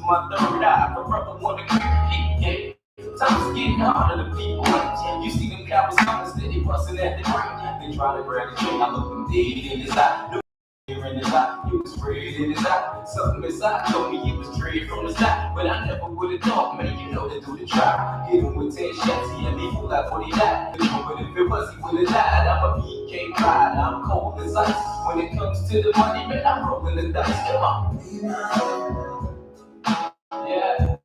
my third eye. Forever wanna creep, yeah. Times getting harder to people. You see them cowards coming steady busting at the brain. They try to grab the chain. I look them dead in his eye. No fear in his eye. He was sprayed in his eye. Something inside told me he was straight from the side. But I never would have thought, man, you know they do the try. Hit him with 10 shots. He had me full like 40 died. But if it was, he would have died. I'm a PK ride. I'm cold as ice. When it comes to the money, man, I'm rolling the dice. Come on. Yeah.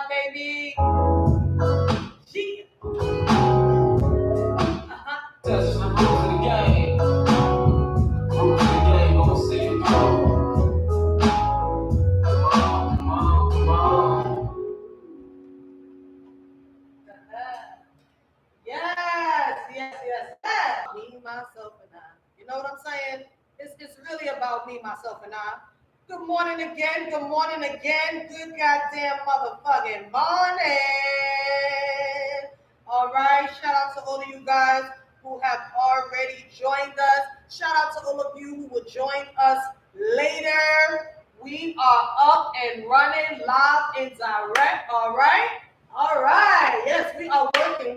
Baby. That's the rules of the game. Rules of the game, gonna see it through. Come on. Yes. Me, myself, and I. You know what I'm saying? It's really about me, myself, and I. Good morning again. Good goddamn motherfucking morning. All right. Shout out to all of you guys who have already joined us. Shout out to all of you who will join us later. We are up and running live and direct. All right. Yes, we are working.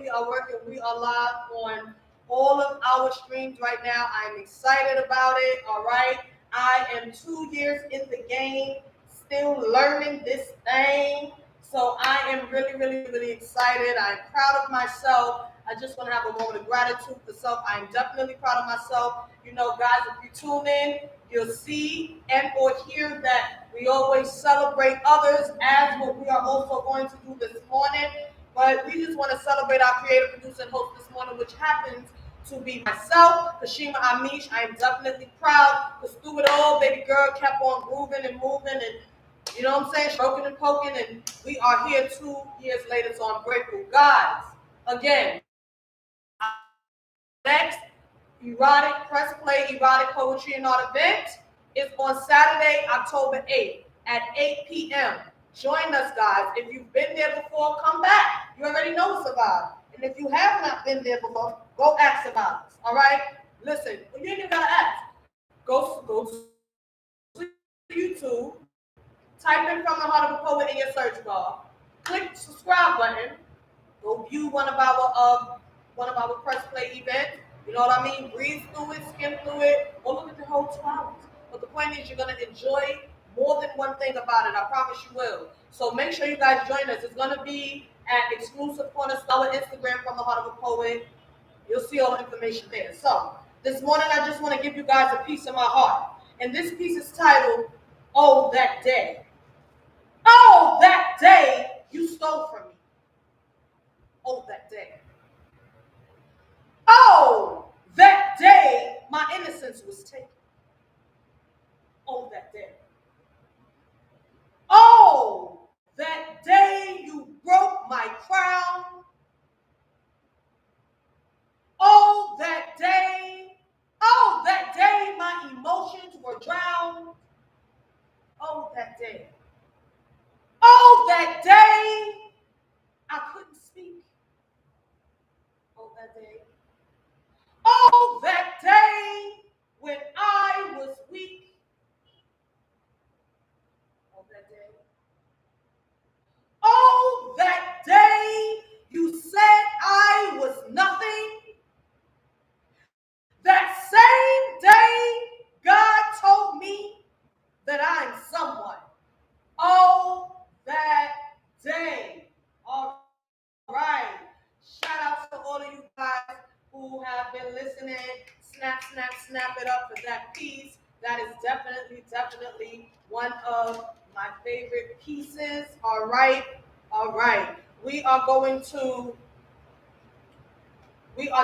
We are live on all of our streams right now. I'm excited about it. All right. I am 2 years in the game, still learning this thing. So I am really excited. I'm proud of myself. I just want to have a moment of gratitude for self. I'm definitely proud of myself. You know, guys, if you tune in, you'll see and or hear that we always celebrate others, as what we are also going to do this morning. But we just want to celebrate our creative producer and host this morning, which happens to be myself, CASHEMA Amish. I am definitely proud because through it all, baby girl kept on grooving and moving and, you know what I'm saying, stroking and poking, and we are here 2 years later, so I'm grateful. Guys, again, next erotic press play, erotic poetry and art event is on Saturday, October 8th at 8 p.m. Join us, guys. If you've been there before, come back. You already know it's about it. And if you have not been there before, go ask about us. All right? Listen, you ain't even gotta ask. Go to YouTube, type in From the Heart of a Poet in your search bar, click the subscribe button, go view one of our press play events. You know what I mean? Breeze through it, skim through it, or look at the whole 2 hours. But the point is, you're gonna enjoy more than one thing about it. I promise you will. So make sure you guys join us. It's gonna be at exclusive Cornerstone, our Instagram, From the Heart of a Poet. You'll see all the information there. So this morning, I just want to give you guys a piece of my heart, and this piece is titled "Oh That Day." Oh, that day you stole from me. Oh, that day. Oh, that day my innocence was taken. Oh, that day. Oh, that day you broke my crown. Oh, that day my emotions were drowned. Oh, that day. Oh, that day I couldn't speak. Oh, that day. Oh, that day when I was weak. Oh, that day. Oh, that day you said I was nothing. That same day God told me that I'm someone. Oh, that day. All right. Shout out to all of you guys who have been listening. Snap it up for that piece. That is definitely one of my favorite pieces. All right. We are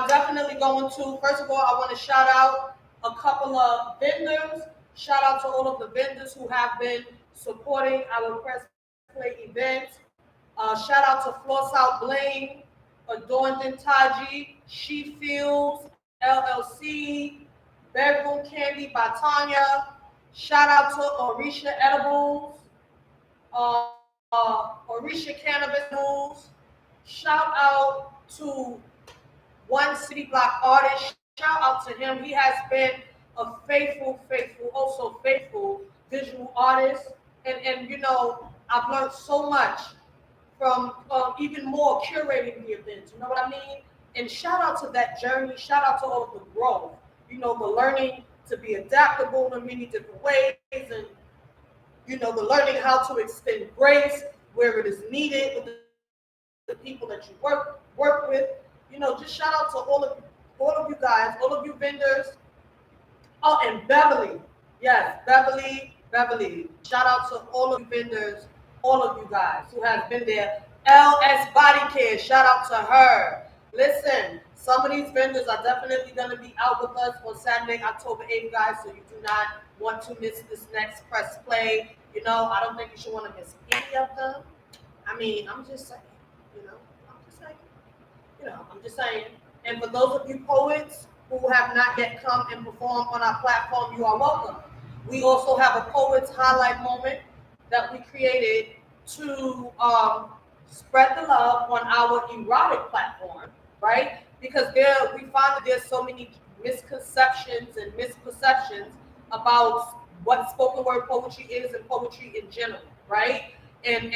definitely going to, first of all, I want to shout out a couple of vendors. Shout out to all of the vendors who have been supporting our press play events. Shout out to Floss Out Bling, Adorned and Taji, She Fields, LLC, Bedroom Candy by Tanya. Shout out to Orisha Edibles, Orisha Cannabis News. Shout out to One City Block Artist. Shout out to him. He has been a faithful, also faithful visual artist. And you know, I've learned so much from even more curating the events. You know what I mean? And shout out to that journey. Shout out to all of the growth. You know, the learning to be adaptable in many different ways, and you know, the learning how to extend grace where it is needed with the people that you work with. You know, just shout out to all of you guys, all of you vendors. Oh, and Beverly. Yes, Beverly. Shout out to all of you vendors, all of you guys who have been there. LS Body Care, shout out to her. Listen, some of these vendors are definitely going to be out with us on Saturday, October 8th, guys, so you do not want to miss this next press play. You know, I don't think you should want to miss any of them. I mean, I'm just saying, I'm just saying. And for those of you poets who have not yet come and performed on our platform, you are welcome. We also have a Poets Highlight Moment that we created to spread the love on our erotic platform, right? Because we find that there's so many misconceptions and misperceptions about what spoken word poetry is and poetry in general, right? And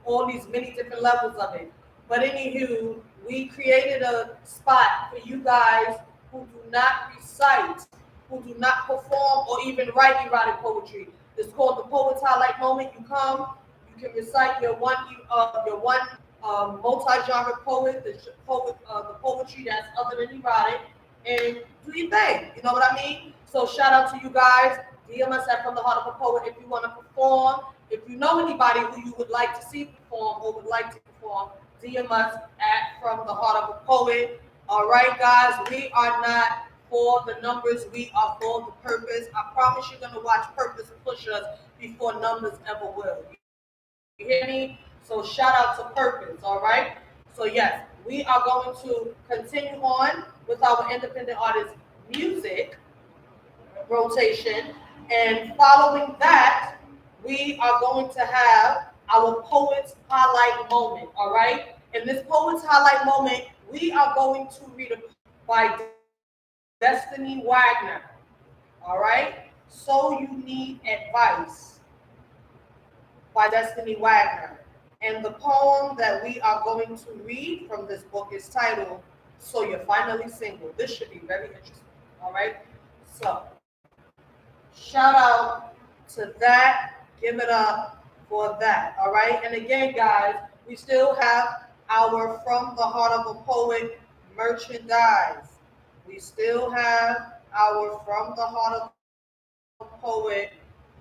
all these many different levels of it. But anywho, we created a spot for you guys who do not recite, who do not perform or even write erotic poetry. It's called the Poets Highlight Moment. You come, you can recite your one multi-genre poet, the poetry that's other than erotic, and do your thing. You know what I mean? So shout out to you guys. DM us at From the Heart of a Poet if you want to perform. If you know anybody who you would like to see perform or would like to perform, DM us at From the Heart of a Poet. All right, guys, we are not for the numbers, we are for the purpose. I promise you're going to watch purpose push us before numbers ever will. You hear me? So shout out to purpose, all right? So yes, we are going to continue on with our independent artist music rotation. And following that, we are going to have our Poets Highlight Moment, all right? In this Poets Highlight Moment, we are going to read a poem by Destiny Wagner, all right? So You Need Advice by Destiny Wagner. And the poem that we are going to read from this book is titled, So You're Finally Single. This should be very interesting, all right? So, shout out to that. Give it up for that, all right? And again, guys, we still have our From the Heart of a Poet merchandise. We still have our From the Heart of a Poet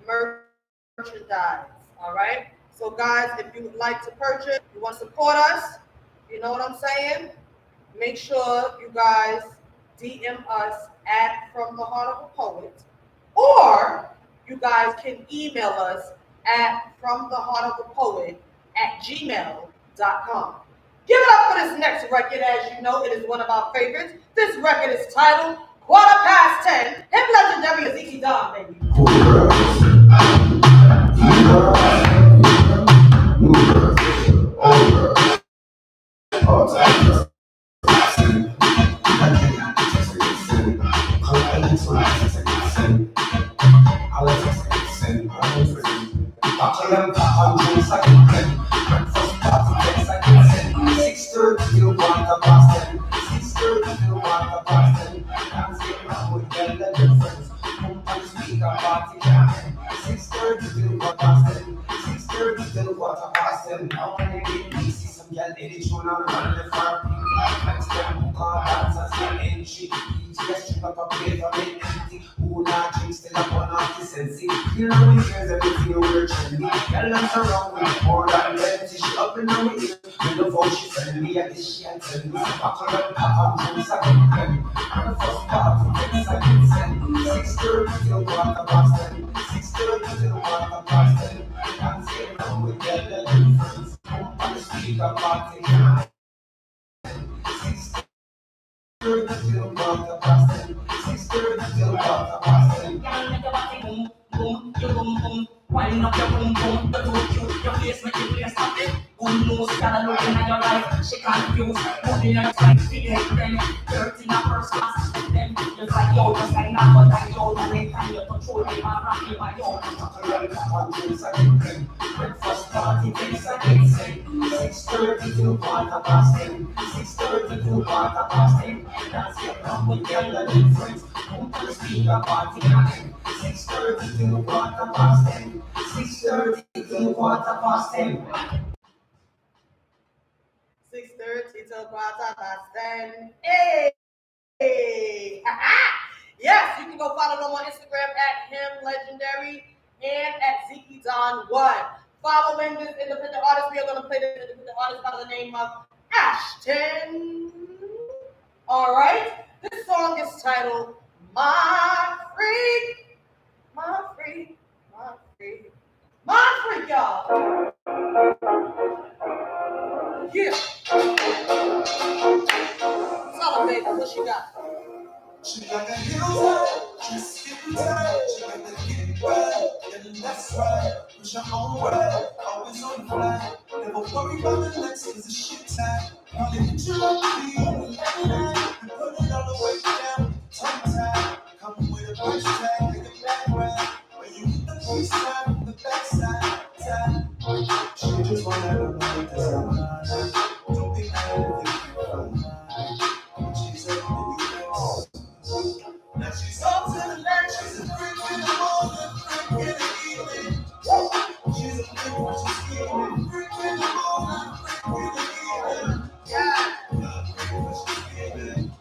merchandise, all right? So, guys, if you would like to purchase, you want to support us, you know what I'm saying? Make sure you guys DM us at From the Heart of a Poet, or you guys can email us at fromtheheartofapoet@gmail.com. Give it up for this next record. As you know, it is one of our favorites. This record is titled 10:15. Him legendary Ezekiel Don, baby. Girl, I'm surrounded with more than plenty. She up in her ear. With the phone, she send me a dish, she and tell me. Buckle and pop and juice, I can clean. And the first part, things I can send. 6:30 till quarter past 10. 6:30 till quarter past 10. And say, now we get the difference. On the speaker party. 6:30 till quarter past 10. 6:30 till quarter past 10. Girl, make your body boom, boom, your boom, boom. Winding up your boom, boom. You're too cute, your face make you play something. Good news, girl, looking at your life. She confused, moving her time, feeling them. Dirty in a first class. Then just like yo, just like that, but like yo, the next time you control me, I'm rocking my yo. Breakfast party, things I can say. 6:30 till quarter past 10. 6:30 till quarter past 10. That's your number, girl, the difference. Come to the speaker party again. 6:30 till quarter past 10. 6:30 till quarter past 10. 6:30 till quarter past 10. Hey! Yes, you can go follow them on Instagram at him legendary and at Zeke Don1. Following this independent artist, we are going to play this independent artist by the name of Ashton. All right, this song is titled My Freak, My Freak, My Freak, My Freak, y'all. Yeah. Tell her, baby, what she got? She got the heels up, just getting tight. She got the get right, getting that's right. Push her own way, always on the fly. Never worry about the next, cause the shit tight. Probably hit you up to you on the left line. And put it all the way down, tongue tied. Come with a price tag, make a back ride. When you hit the police side from the backside, side. She just wanna know what this is. Don't be mad if you can't find. She's a new. Now she's up to the left, she's a freak in the morning, freak in the evening. She's a freak when she's scheming, freak in the morning, freak in the evening. Yeah, freak when she's scheming.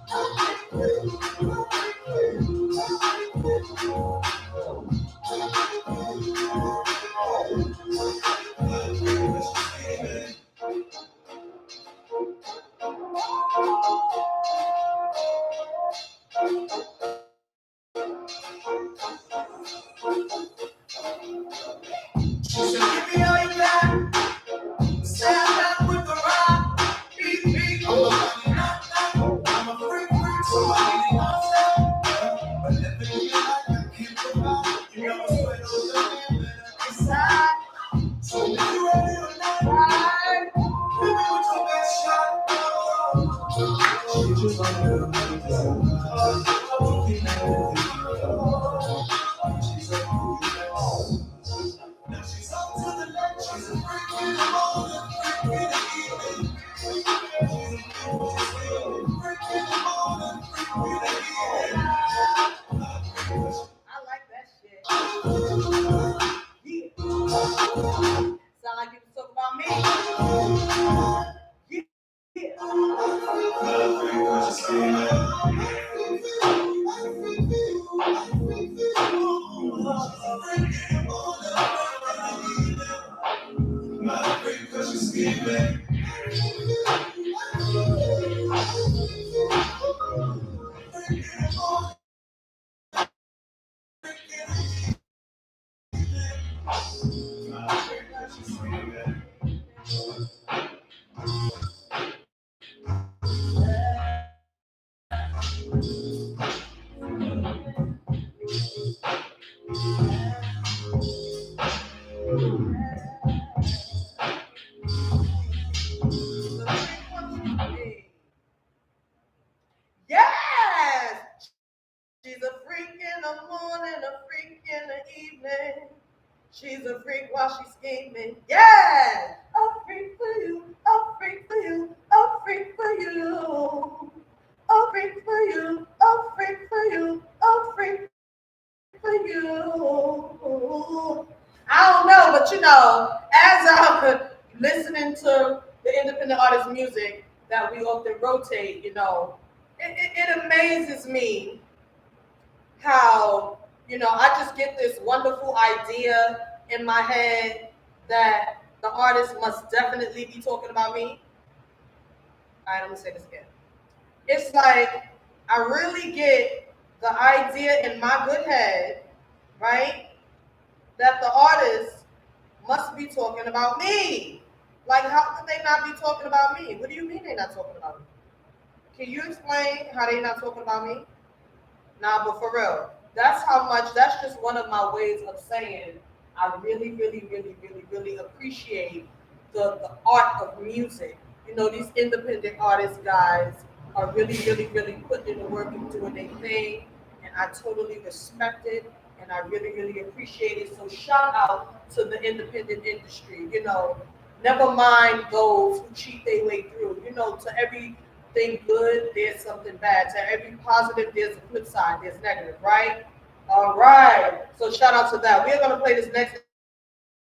She said, give me all you got. Stand up with the rock. Beat, beat. I'm a fucking knock. I'm a freak, freak. So I need to stop. But everything you like, I can't provide. You know it's right on the man that decide. So if you ready or not, right? Hit me with your best shot. She just wanna know what this is. Don't be mad if you she's a freak. Now she's up to the left, she's a freak in the morning, freak in the evening. She's a freak when she's feeling, freak in the morning, freak in the evening. I like that shit. Yeah. Sound like you was talking about me. Yeah. My freak when she's feeling. My freak when she's scheming. Yes! She's a freak in the morning, a freak in the evening. She's a freak while she's scheming. Yeah! A freak for you, a freak for you, a freak for you. A freak for you, a freak for you, a freak for you. I don't know, but you know, as I'm listening to the independent artist music that we often rotate, you know, it amazes me how, you know, I just get this wonderful idea in my head that the artist must definitely be talking about me? All right, I'm gonna say this again. It's like I really get the idea in my good head, right? That the artist must be talking about me. Like, how could they not be talking about me? What do you mean they're not talking about me? Can you explain how they not talking about me? Nah, but for real, that's just one of my ways of saying I really, really, really, really, really appreciate the art of music. You know, these independent artists, guys, are really, really, really putting in the work and doing their thing. And I totally respect it and I really, really appreciate it. So shout out to the independent industry. You know, never mind those who cheat their way through. You know, to everything good, there's something bad. To every positive, there's a flip side, there's negative, right? All right. So shout out to that. We're gonna play this next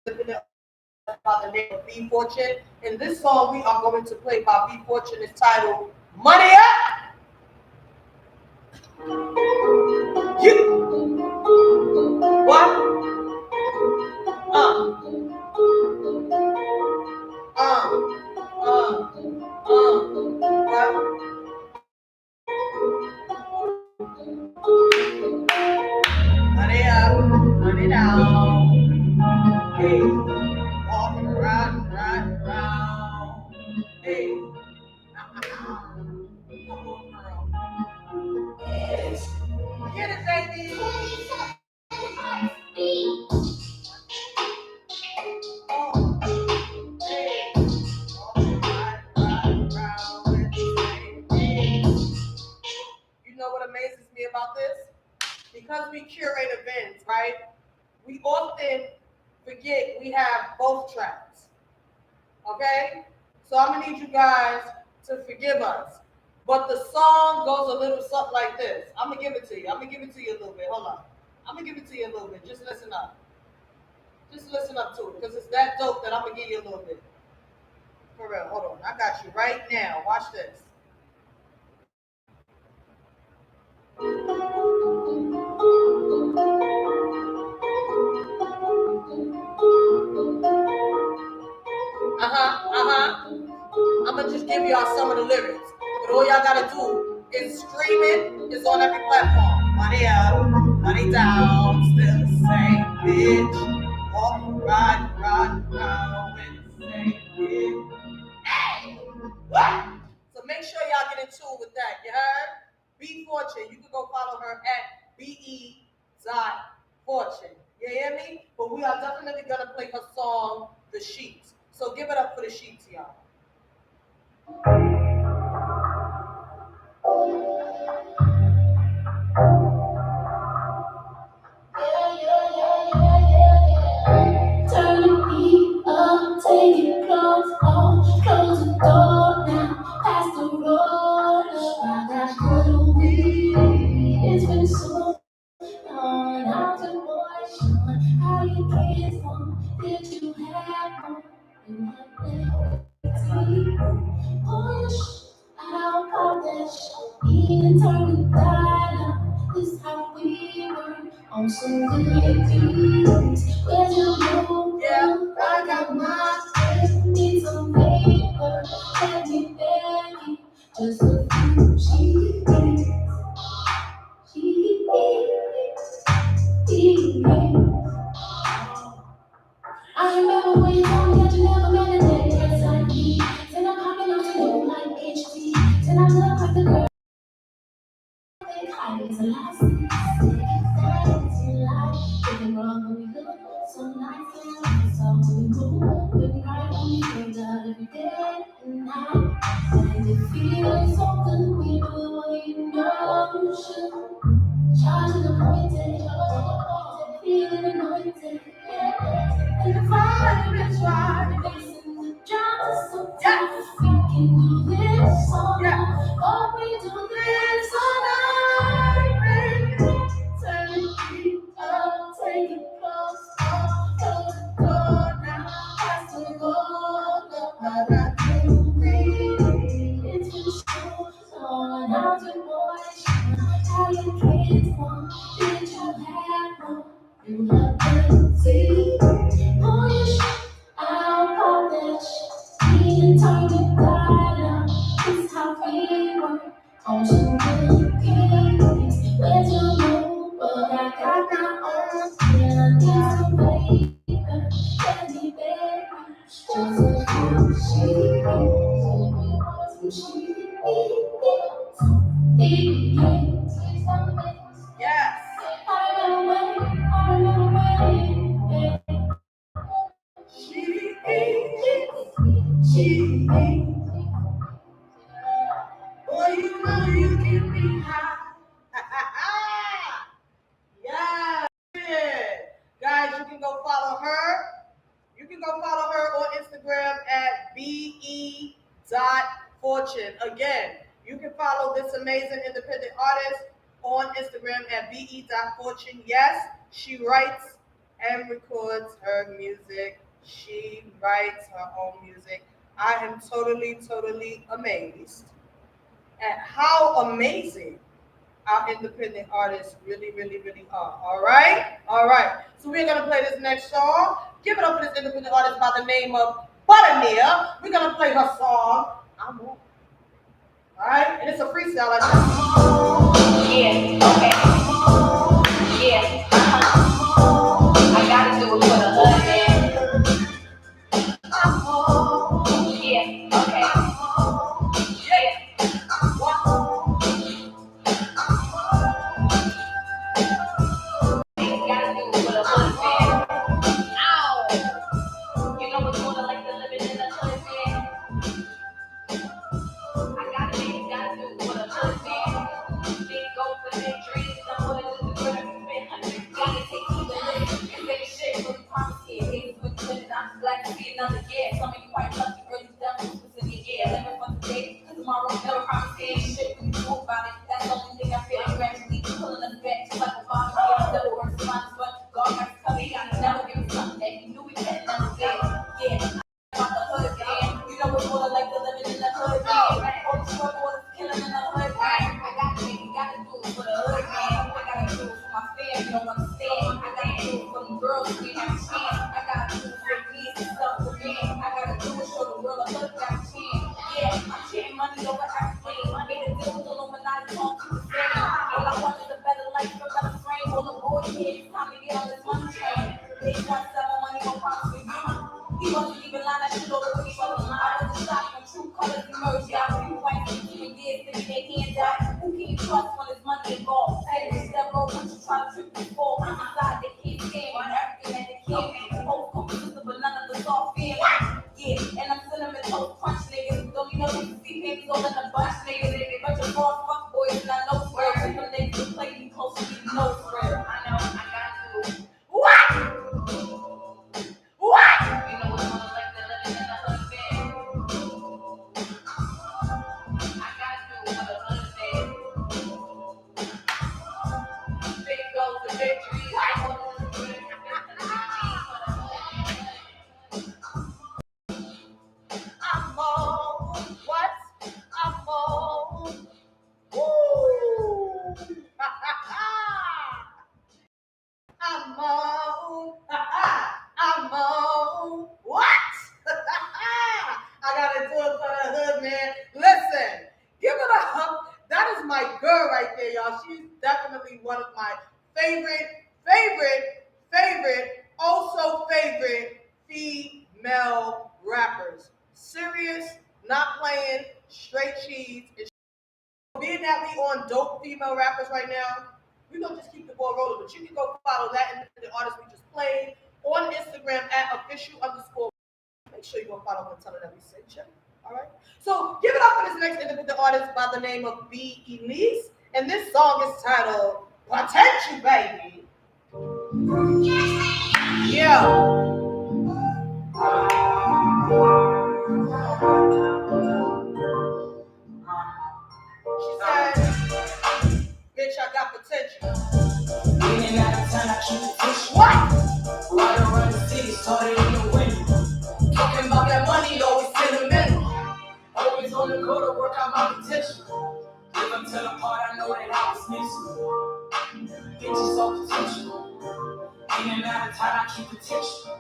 independent by the name of B Fortune. And this song we are going to play by B Fortune is titled Money Up. You what? Uh, what? Money up, money down. Hey, walking around, round. Hey, come on, girl. Get it, baby. Oh, hey, walking round with the hey. You know what amazes me about this? Because we curate events, right? We often forget we have both tracks. Okay? So I'm gonna need you guys to forgive us. But the song goes a little something like this. I'm gonna give it to you. I'm gonna give it to you a little bit. Hold on. I'm gonna give it to you a little bit. Just listen up. Just listen up to it. Because it's that dope that I'm gonna give you a little bit. For real. Hold on. I got you right now. Watch this. I'm gonna just give y'all some of the lyrics. But all y'all gotta do is stream it. It's on every platform. Money up, money down, still the same bitch. Walking, riding around with the same bitch. Hey! What? So make sure y'all get in tune with that. You heard? B Fortune. You can go follow her at be.fortune. You hear me? But we are definitely gonna play her song, The Sheets. So give it up for The Sheets, y'all. Turn the heat up, take your clothes off, close the door now, pass the road up. I got good weed. It's been so long, how's the boy showing? How you kids want? Did you have one? And what they push out of that shit, even turn the dial up. This how we were on some good things. Where's your move? Yeah, I got my stress, need some paper. Let me beg you, just a few cheese. I remember when you told me that you never meant a day. Yes, I did. Then I'm hopping on to you like HD. Then I look like the girl. I was a last things in life. Getting wrong when we look so nice and so we move. Couldn't cry when we feel out every day and night. And it feels so good when you do what you know you should. Charging the point, feeling anointed, yeah. And the fire is right, facing the drama so tough. We can do this all night, oh, we do this all night, baby. Turn the beat up, take it close, close the door now, pass the road up, I got to breathe. It's been so long, how's your boy? How you kids want? Did you have one? You love to see. Oh, you Boy, you know you can be high. Yeah. Guys, you can go follow her. You can go follow her on Instagram at be.fortune. Again, you can follow this amazing independent artist on Instagram at be.fortune. Yes, she writes and records her music. She writes her own music. I am totally amazed at how amazing our independent artists really are. All right. So we're gonna play this next song. Give it up for this independent artist by the name of Buttermere. We're gonna play her song. I'm on. All right, and it's a freestyle. I just... Yeah, okay. Yeah. I gotta do it for the hood, man. Yeah, okay. Yeah. Gotta do it for the hood, man. Ow! You know what's going on, like the living in the hood, man. I gotta do it for the hood, man. Big goals and big dreams, I'm gonna do the good, I'm spend 100. Gotta take to the limit, and say shit for the promise here. Niggas with the limit, I'm glad to see another year. Some of you white lucky, girl, you done with this in the year. Living for today, cause tomorrow never promised here. Shit, when you talk about it, that's the only thing I feel. I'm gradually pulling us back, just like a bomb. Yeah, never works for mine, but God got to cover. He gotta never give us something that he knew we had never get. Yeah. About the hood, man. You know what's more like the living in the hood, man. All the struggle is killing in the hood, man. I gotta do it for the hood, man. I gotta do it for my fam, you don't understand. I gotta do it for the girls who didn't have a chance. I gotta do it for the kids and stuff for me. I gotta do it, show the world a hood got a chance. Yeah, I'm sharing money over everything. Made a deal with Illuminati, all to the same. All I want is a better life, a better frame. All the bullshit, time to get on this money train. They want some money, no promise for you. He wasn't even lying, that shit over what he was. I was just shocked when true colors emerged. Yeah, people white people even did sticking their hands out. Who can you trust when there's money involved? Say this step over, when you try to trip and fall. On the side, they can't stand on everything that they can. Both computers, but none of the soft feelings. Yeah, and I'm cinnamon toast crunch niggas. Don't you know you can see babies all in a bunch niggas? They bunch of raw fuck boys and I know swear. Some niggas will play me close to me, no spread. I know, I got to. What? You know what's more like the living in the hood, man. I gotta do it for the hood, man. Big goals and big dreams. I'm on. What? I'm on. Woo! I'm on. I'm on. What? I gotta do it for the hood, man. Listen, give it up. That is my girl right there, y'all. She's definitely one of my also favorite female rappers. Serious, not playing, straight cheese. Being that we on dope female rappers right now, we're gonna just keep the ball rolling. But you can go follow that and the artist we just played on Instagram at official_. Make sure you go follow and tell her that we sent you. All right. So give it up for this next independent artist by the name of B. Elise, and this song is titled "Potential Baby." Yeah. She said, "Bitch, I got potential." In and out of town, I keep it pushing. What? Right around the city, started in the winter. Talking about that money, always sentimental. Always on the go to work out my potential. Live until the part I know that I was missing. Bitches so potential. In and out of town, I keep potential.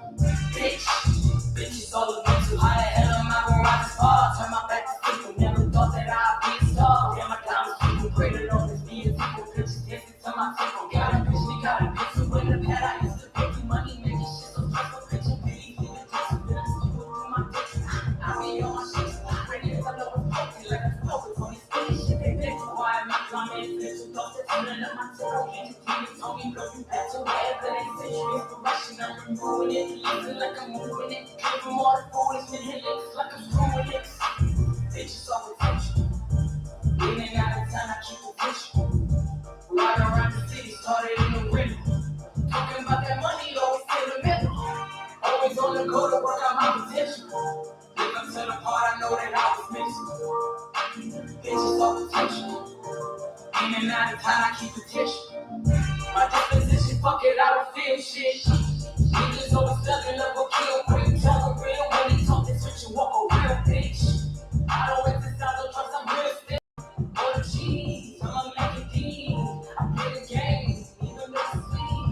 Bitches all the way too high. The hell am I gonna rise this far? Turn my back to people. Never thought that I'd be a star. Damn, I got people greater on this beat. People bitches dancing to my tempo. Got a bitch, they got a bitch who in the pad. I used to pay you money, making shit so stressful. Bitch, you pity, you the bitch, you better sleep through my bitch. I be on my shit. Ready to know what's broken, like a focus on this silly shit. They bitch, why am I drumming? Bitch, you thought that turning up my tempo. Can't you keep it on me, girl, you bet your ass. That ain't such inspiration. I'm moving it, looking like I'm moving it. Came from all the go to work on my potential. Live up to the part I know that I was missing. Bitches all potential. In and out of time, I keep attention. My disposition, fuck it, I don't feel shit. Niggas always thugging up a kill quick. Talk real when they talking, switch you up a real bitch. I don't exercise, don't trust, I'm real still. On the cheese, I'm making D's. I play the game, even though it's sweet.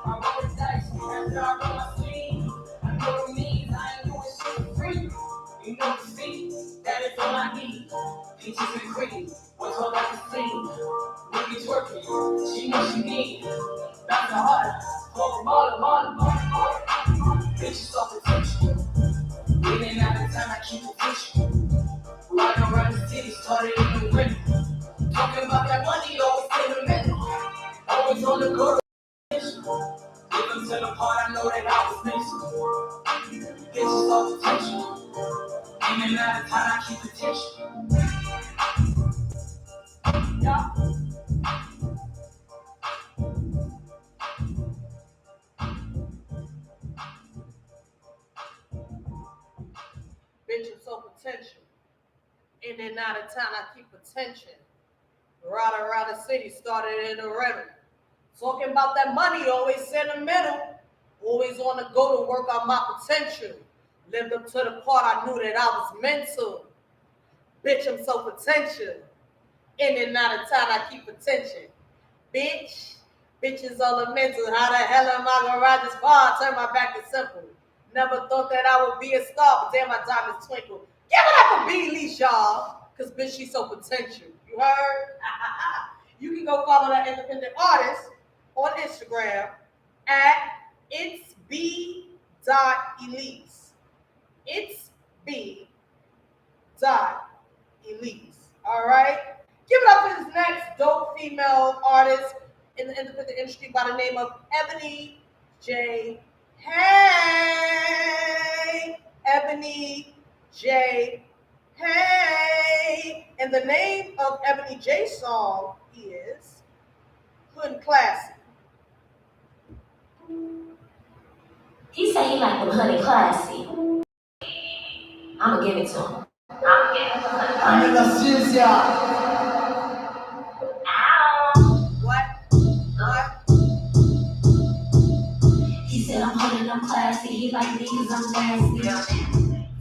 I roll the dice, after I roll my sleeve. I know the means, I ain't doing shit for free. You know the speed, that is all I need. Peaches and cream, what's all I can see? Niggas twerking, she knows she need. That's the heart, for model. Bitches off attention. In and out of time, I keep attention. Riding around the city, started in the winter. Talking about that money, always in the middle. Always on the go. Live to the part I know that I was missing. Bitches off attention. In and out of time, I keep attention. Yeah. Bitches so potential. In and out of town, I keep attention. Right around the city, started in the rental. Talking about that money, always sentimental. Always on the go to work on my potential. Lived up to the part I knew that I was meant to. Bitch, I'm so potential. In and out of town, I keep attention. Bitches all the mental. How the hell am I gonna ride this car? Turn my back to simple. Never thought that I would be a star, but damn, my diamonds twinkle. Give it up for B. Lee, y'all. Cause bitch, she's so potential. You heard? You can go follow that independent artist on Instagram at it's b.elise. It's b.elise. All right? Give it up for this next dope female artist in the independent industry by the name of Ebony J. Hey! Ebony J. Hey! And the name of Ebony J's song is Hood and Classy. He said he liked them honey classy. I'ma give it to him. I'm in la ciencia. What? He said I'm honey, I'm classy. He like me 'cause I'm nasty.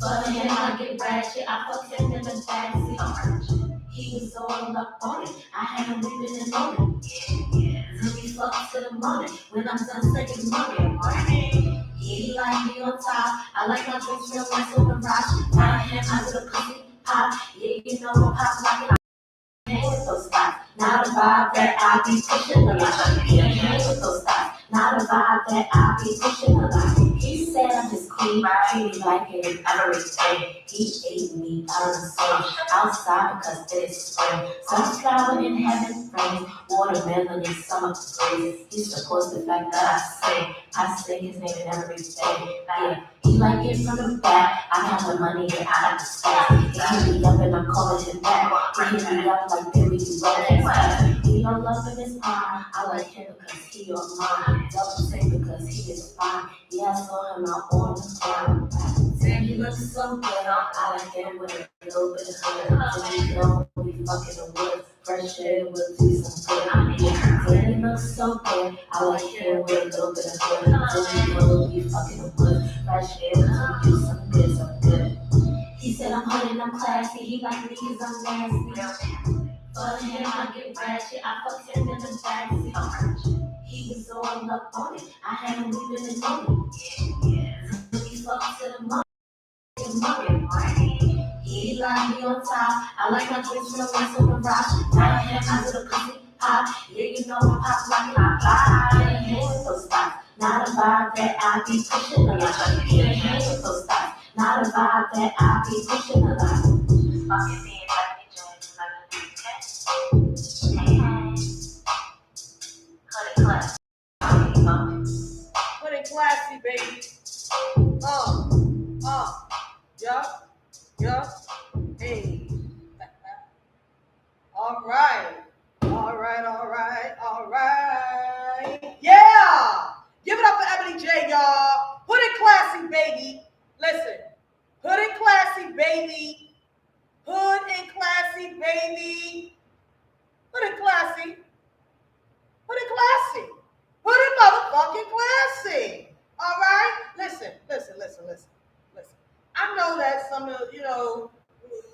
For him, I get ratchet. I fucked him in the backseat. He was all up on it. I had him leaving in morning. Then we fucked to the morning. When I'm done taking money. He like me on top. I like my drinks real nice on the rock. I him under the pussy pop. Yeah, you know I'm pop like it. Hang with those spots. Not a vibe that I be pushing a lot. Hang with those spots. Not a vibe that I be pushing a lot. He said I'm just queen, treated like it everything. He ate me out of the sun, outside because it's spring. Sunflower in heaven rain, watermelon in summer breeze. He supports the fact that I sing his name in everything. Yeah, he like it from the back. I have the money and I have the stack. He hit me up and I'm calling him back. He hit me up like Billy, you roll. He don't love in his arm. I like him because he on mine. Double take because he is fine. Yeah, I saw him out on the farm. Damn, he looks so good. I like him with a little bit of hood. Then you know we fucking the wood. Fresh air will do some good. Damn, he looks so good. I like him with a little bit of hood. Then you know we fucking the wood. Fresh air will do some good. He said I'm hot and I'm classy. He like me 'cause I'm nasty. For him, I get ratchet. I fucked him in the backseat. He was all up on it. I had him leaving in morning. Then we fucked to the morning. He like me on top. I like my drinks real nice on the rock. I him under the pussy pop. Yeah, you know I pop like it. I hang with those spots. Not a vibe that I be pushing a lot. Hang with those spots. Not a vibe that I be pushing a lot. Fucking me like me joints like a weekend. Hey. Cut it classy. Put it classy, baby. Yeah. Hey. All right. Yeah. Give it up for Ebony J, y'all. Put it classy, baby. Listen, hood and classy, baby. Hood and classy, baby. Hood and classy. Hood and classy. Hood and motherfucking classy. All right? Listen. I know that some of,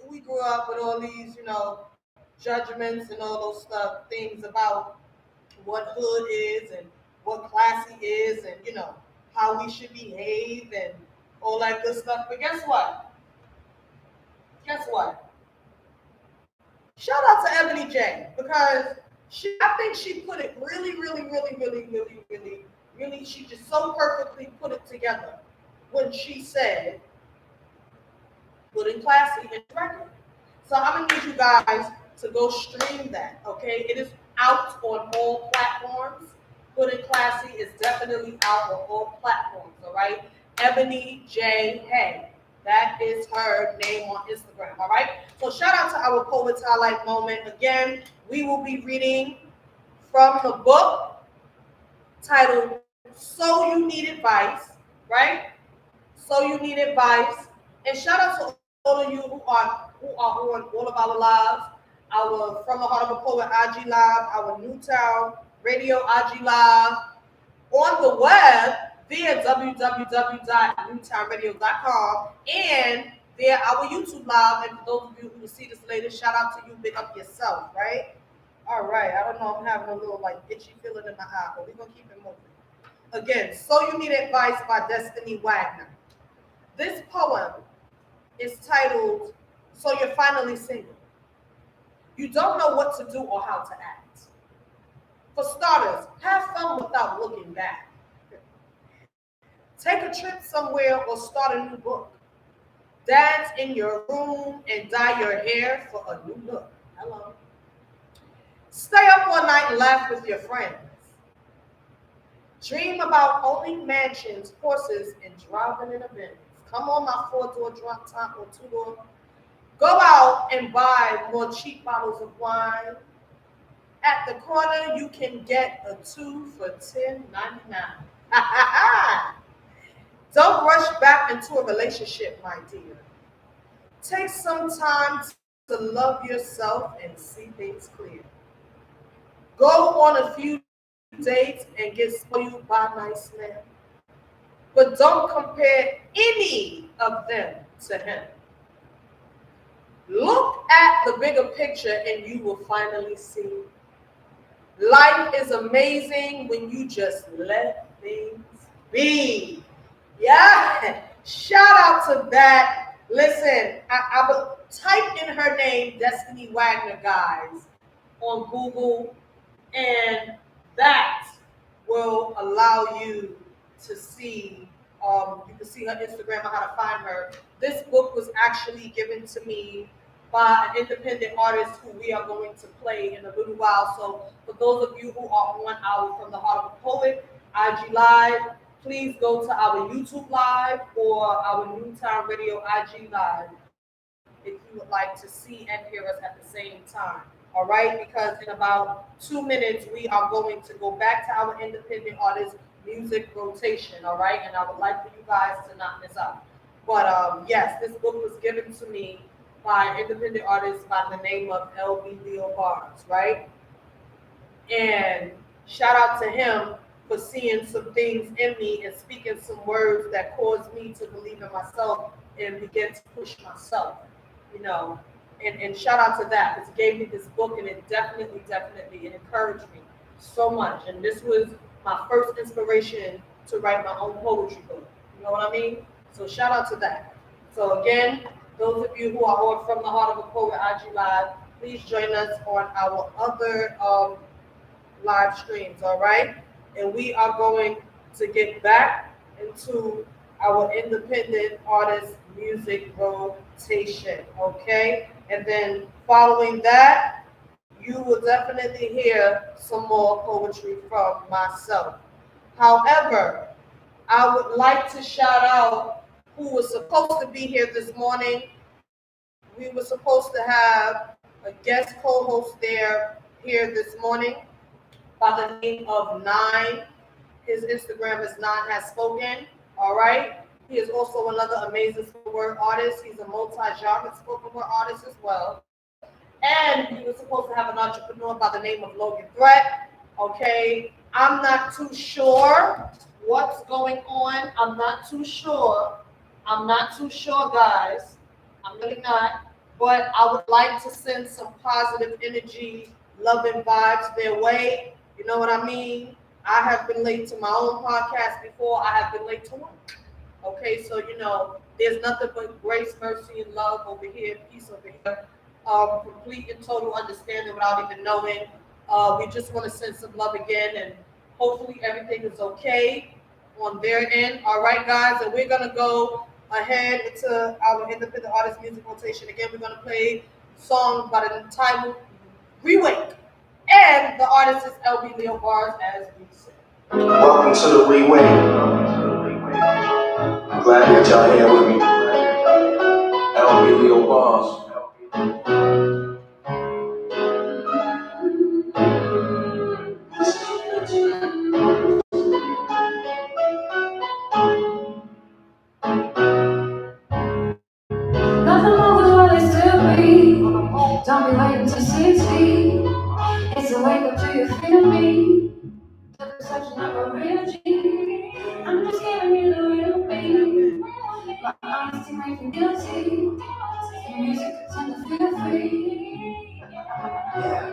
we grew up with all these, judgments and all those stuff, things about what hood is and what classy is and, how we should behave and all that good stuff. But guess what? Guess what? Shout out to Ebony J because I think she put it really, she just so perfectly put it together when she said, putting classy in record. So I'm gonna need you guys to go stream that, okay? It is out on all platforms. Putting classy is definitely out on all platforms, all right? Ebony J. Hay. That is her name on Instagram, all right? So shout out to our Poets Highlight Moment. Again, we will be reading from the book titled So You Need Advice, right? So You Need Advice. And shout out to all of you who are on all of our lives, our From the Heart of a Poet IG Live, our Newtown Radio IG Live, on the web via www.newtownradio.com and via our YouTube Live. And for those of you who will see this later, shout out to you, big up yourself, right? All right, I don't know, I'm having a little itchy feeling in my eye, but we're going to keep it moving. Again, So You Need Advice by Destiny Wagner. This poem is titled, So You're Finally Single. You don't know what to do or how to act. For starters, have fun without looking back. Take a trip somewhere or start a new book. Dance in your room and dye your hair for a new look. Hello. Stay up all night and laugh with your friends. Dream about owning mansions, horses, and driving in a Benz. Come on, my 4-door drop top or 2-door. Go out and buy more cheap bottles of wine. At the corner, you can get a 2 for $10.99. Don't rush back into a relationship, my dear. Take some time to love yourself and see things clear. Go on a few dates and get spoiled by nice men. But don't compare any of them to him. Look at the bigger picture and you will finally see life is amazing when you just let things be. Yeah, shout out to that. Listen, I will type in her name, Destiny Wagner, guys, on Google, and that will allow you to see, you can see her Instagram and how to find her. This book was actually given to me by an independent artist who we are going to play in a little while. So for those of you who are on our From the Heart of a Poet IG Live, please go to our YouTube Live or our Newtown Radio IG Live if you would like to see and hear us at the same time. All right, because in about 2 minutes, we are going to go back to our independent artist music rotation. All right, and I would like for you guys to not miss out. But yes, this book was given to me by an independent artist by the name of LB Leo Barnes, right? And shout out to him for seeing some things in me and speaking some words that caused me to believe in myself and begin to push myself, and shout out to that because he gave me this book and it definitely it encouraged me so much. And this was my first inspiration to write my own poetry book. You know what I mean? So shout out to that. So again, those of you who are on From the Heart of a Poet IG Live, please join us on our other live streams, all right? And we are going to get back into our independent artist music rotation, okay? And then following that, you will definitely hear some more poetry from myself. However, I would like to shout out who was supposed to be here this morning. We were supposed to have a guest co-host here this morning by the name of Nine. His Instagram is Nine Has Spoken. All right. He is also another amazing spoken word artist. He's a multi-genre spoken word artist as well. And he was supposed to have an entrepreneur by the name of Logan Threat. Okay, I'm not too sure what's going on. I'm not too sure. I'm not too sure, guys. I'm really not. But I would like to send some positive energy, loving vibes their way. You know what I mean? I have been late to my own podcast before. I have been late to one. Okay, so there's nothing but grace, mercy, and love over here, peace over here. Complete and total understanding without even knowing. We just want to send some love again, and hopefully everything is okay on their end. All right, guys, and we're gonna go ahead into our independent artist music rotation. Again, we're gonna play songs by the title Rewake, and the artist is LB Leo Bars, as we said. Welcome to the Rewake. I'm glad that y'all here with me. LB Leo Bars. Nothing more with what is to be. Don't be waiting to 6 feet. It's a wake up to you feel me. The perception of a real G. I'm just giving you the real me. My honesty makes me guilty. The music pretend to feel free. Yeah.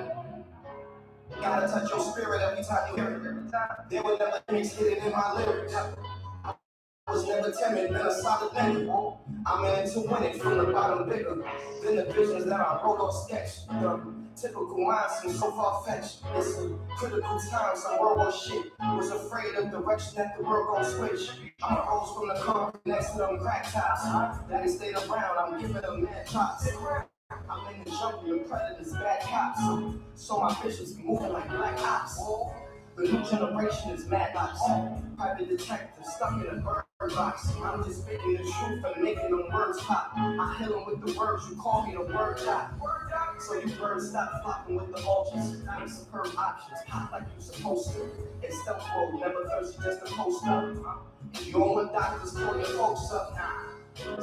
Gotta touch your spirit every time you hear it. There were never things hidden in my lyrics. I was never timid, been a solid nigga. I'm in it to win it from the bottom bigger than the visions that I wrote or sketched. The typical mind seems so far-fetched. It's a critical time, some world shit. Was afraid of direction that the world gon' switch. I rose from the concrete next to them crack tops. That they stayed around, I'm giving them mad props. I'm in the jungle and predators, bad cops. So my visions be moving like black ops. The new generation is mad ops. Private detective stuck in a bird box. I'm just speaking the truth and making them words pop. I hit them with the words, you call me the word dot. So you birds stop flocking with the vultures. I'm superb options, pop like you supposed to. It's stealth mode, never thirsty just to post up. If you don't want doctors, call your folks up.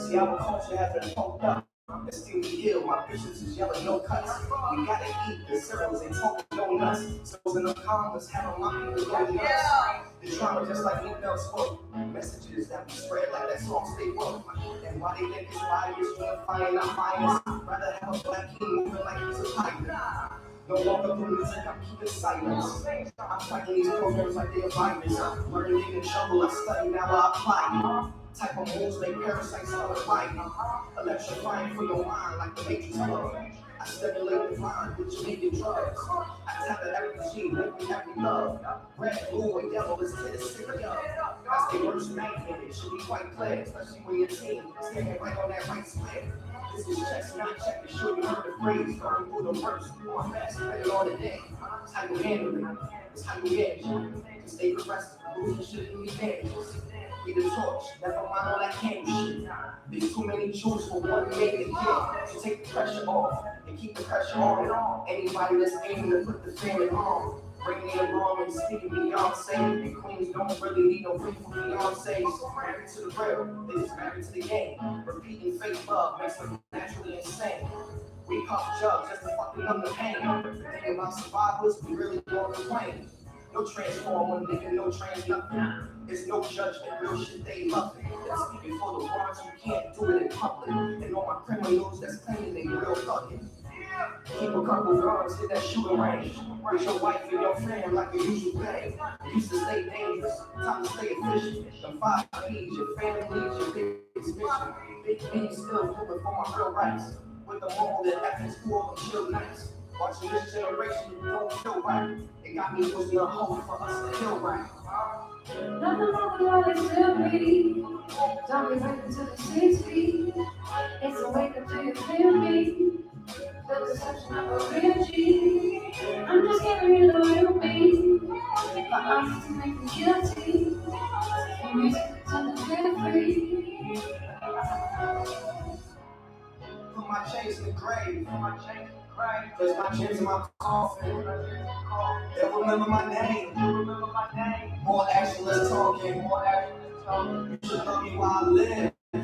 See, our culture has been poked up. It's still healed, my visions is yellow, no cuts. We gotta eat the cereals and total no nuts. So in the comments, have a mind to go nuts. The trauma just like Luke Bell spoke. Messages that we spread like that song stay woke. And why they think it's bias, unifying our minds. Rather have a black king moving like he's a pirate. No longer through music, I'm keeping silence. I'm fighting these programs like they're virus. Learning in the jungle, I study, now I apply. Type of moves make parasites start fighting. Electrifying for your mind like the Matrix love. I stimulate the mind with Jamaican drugs. I tap at every G, make me happy love. Red, blue, and yellow is sick of. That's the worst nightmare. It should be quite clear, especially when your team standing right on that right square. This is chess, not check. To show you heard the phrase. Going through the worst, doing best, better on the day. It's how you handle it. It's how you manage it. To stay progressive, losing shouldn't be dangerous. Be the torch, never mind all that candy shit. There's too many jewels for one make it get. So take the pressure off and keep the pressure on. Anybody that's aiming to put the family on. Bringing in wrong and speaking Beyonce. And queens don't really need no free for Beyonce's. Married to the real, they just married to the game. Repeating fake love makes them naturally insane. We pop jugs just to fucking numb the pain. Thinking about survivors, we really don't complain. No transformer, nigga, no trans nothing. It's no judgment, real shit, they love it. That's speaking for the ones who can't do it in public. And all my criminals that's claiming they real thuggin'. Keep a couple guns, hit that shooting range. Raise your wife and your friend like a usual thing. Used to stay dangerous, time to stay efficient. The 5 P's, your family needs your biggest mission. Big B's still moving for my real rights. With the moral that ethics cool and chill nights. Watching this generation don't feel right. It got me losing a hope for us to heal right. Nothing more than what it should be. Don't be waiting to the 6 feet. It's a wake up to you feel me. The perception of a real G. I'm just giving you the real me. My honesty makes me guilty. The music pretend to feel free. Put my chains in the grave. Cause my chains in my coffin. They'll remember my name. More action, less talking. You should love me while I live. You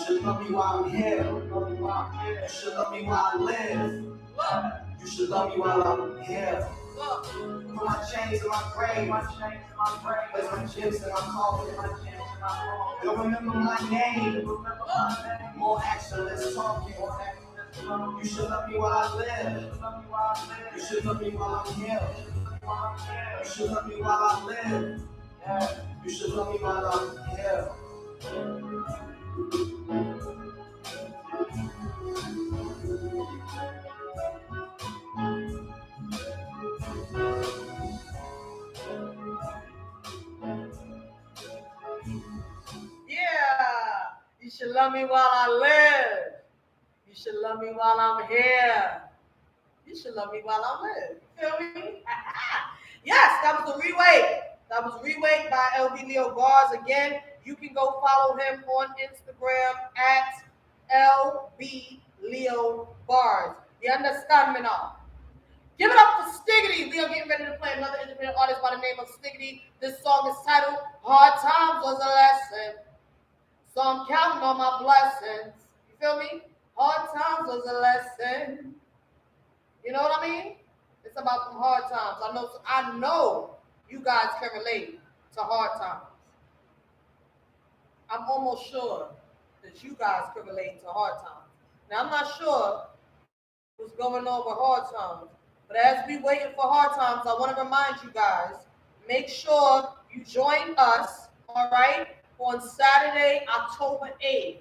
should love me while I'm here. You should love me while I live. You should love me while I'm here. Put my chains in my grave. Place my chips in my coffin. Don't remember my name. More action, less talking. You should love me while I live. You should love me while I'm here. You should love me while I live. You should love me while I'm here. Yeah. You should love me while I live. You should love me while I'm here. You should love me while I live. You feel me? Yes, that was a Rewake. That was Rewake by LB Leo Bars. Again, you can go follow him on Instagram at LB Leo Bars. You understand me now? Give it up for Stiggity. We are getting ready to play another independent artist by the name of Stiggity. This song is titled Hard Times Was a Lesson. So I'm counting on my blessings. You feel me? Hard times was a lesson. You know what I mean? It's about them hard times. I know you guys can relate to hard times. I'm almost sure that you guys can relate to hard times. Now I'm not sure what's going on with hard times, but as we waiting for hard times, I want to remind you guys, make sure you join us, all right, on Saturday, October 8th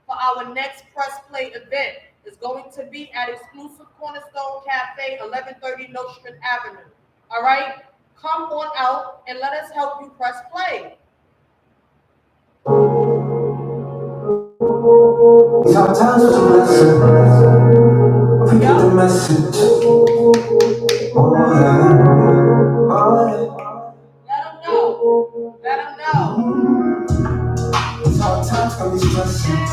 for our next Press Play event. It's going to be at exclusive Cornerstone Cafe, 1130 Nostrand Avenue. All right? Come on out and let us help you press play. Sometimes it's a blessing. Forget the message. Oh yeah. Let them know. Let them know. These hard times can be stressing.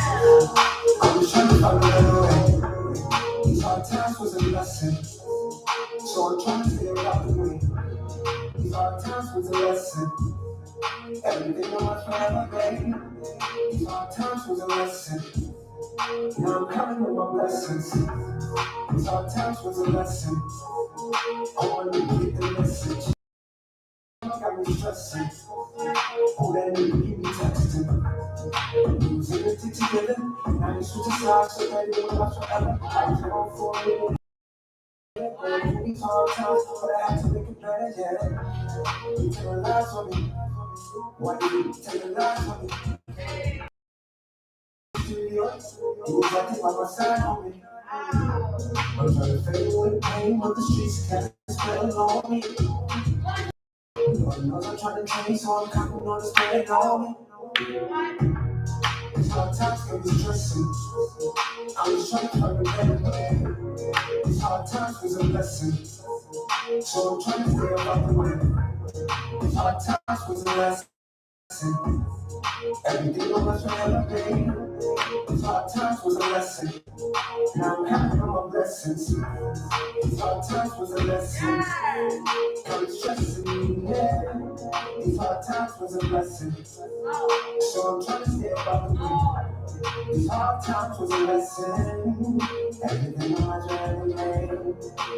I was trying to find a better way. These hard times was a lesson. So I'm trying to figure out the way. These hard times was a lesson. Everything I was forever great. These hard times was a lesson. Now I'm counting on my blessings. These hard times was a lesson. I want to get the message. Got me stressing. Oh, that nigga keep me texting. We was in it together. Now you switch sides so that you don't watch forever. I was going for a minute. These hard times, but I had to make it better, yeah. You take a lies on me. Why did you take a lies on me? You was right there by my side on me. I'm trying to fade away the pain, but the streets can't spell on me. Lord knows I'm trying to change, so I'm counting on the spirit on me. These hard times can be stressing. I was trying to find a better way. These hard times was a lesson. So I'm trying to stay about the way. These hard times was a lesson. Everything on my forever day. These hard times was a lesson. Now I'm counting on my blessings. These hard times was a lesson. Got me stressing me, yeah. These hard times was a blessing. So I'm trying to stay about the way. These hard times was a lesson. Everything on my journey made.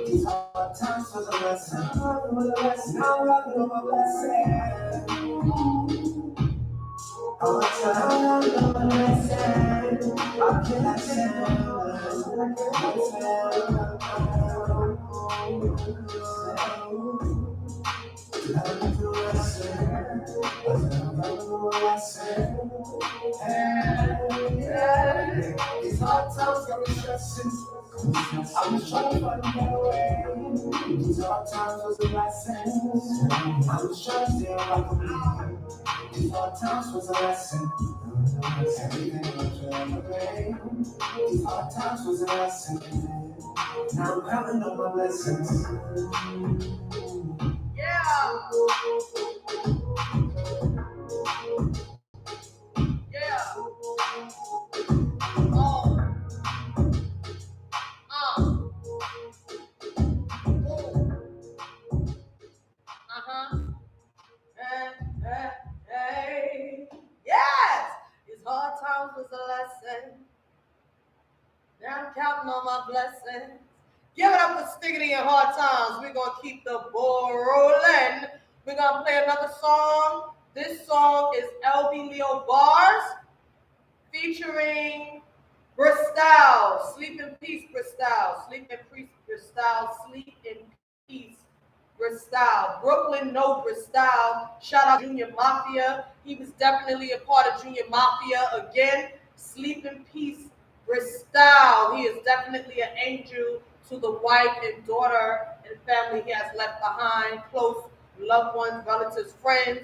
These hard times was a lesson. Was a lesson. I'm rocking on my blessing. All the time, I'm a lesson. I can't tell. These hard times got me stressing. I was trying to find a better way. These hard times was a lesson. I was trying to stay like a me. These hard times was a lesson. Everything was forever great. These hard times was a lesson. Now I'm counting on my blessings. Yeah. Yeah. Oh. Uh-huh. Hey, hey, hey. times was a lesson. Now I'm counting on my blessings. Give it up for Stiggity and Hard Times. We're going to keep the ball rolling. We're going to play another song. This song is LB Leo Bars featuring Bristol. Sleep in peace, Bristol. Sleep in peace, Bristol. Sleep in peace, Bristol. Brooklyn, no Bristol. Shout out Junior Mafia. He was definitely a part of Junior Mafia. Again, sleep in peace, Bristol. He is definitely an angel to the wife and daughter and family he has left behind. Close loved ones, relatives, friends.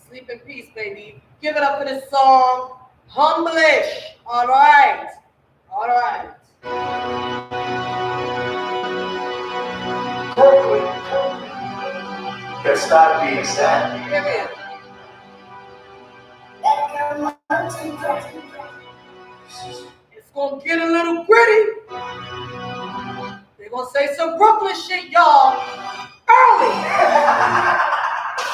Sleep in peace, baby. Give it up for this song, Humblish. All right. All right. Brooklyn. Let's start being sad. Period. It's gonna get a little gritty. They're gonna say some Brooklyn shit, y'all. Early.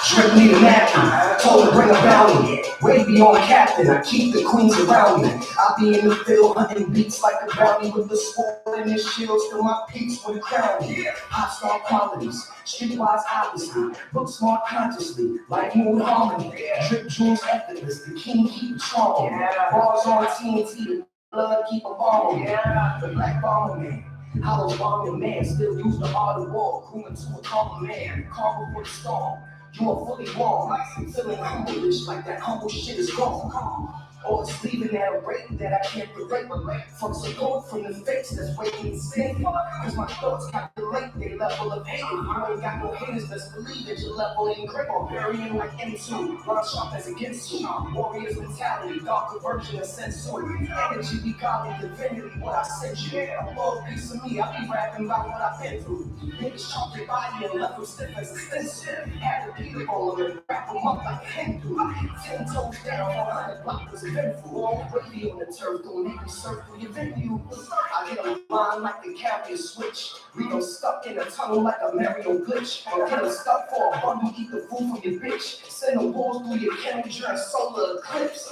Strictly the napkin, told to bring a bounty. Way beyond captain, I keep the queens around me. I be in the field hunting beats like a bounty with the sword and the shield. Still my peaks with a crown. Hot star qualities, streetwise obviously. Book smart consciously, like mood harmony. Drip jewels effortless, the king keep strong. Bars on TNT, the blood keep evolving. The black bomber man. Hollow bombing man, still use the art of war. Crewing to a calmer man, calm before the storm. You are fully wrong, I'm feeling humble-ish, like that humble shit is gone. Or it's leaving at a rate that I can't relate. From support from the face that's waiting to sing. Cause my thoughts calculate their level of hate. If you ain't got no haters, let's believe that your level ain't great. Barbarian like M2, run sharp as against you. Warrior's mentality, darker version of sensory. Energy be calling divinity, what I sent you. A little piece of me, I be rapping about what I've been through. Niggas chop your body and left them stiff as a stencil. Had to beat the roll and wrap them up like a Hindu. 10 toes down, 100 block was eventful. Wavy on the turf, don't make me circle your venue. I get a line like the carrier switch. We don't stuck in a tunnel like a Mario glitch. Or get them stuck for a bundle, eat the food for your bitch. Send them balls through your cannon during solar eclipse.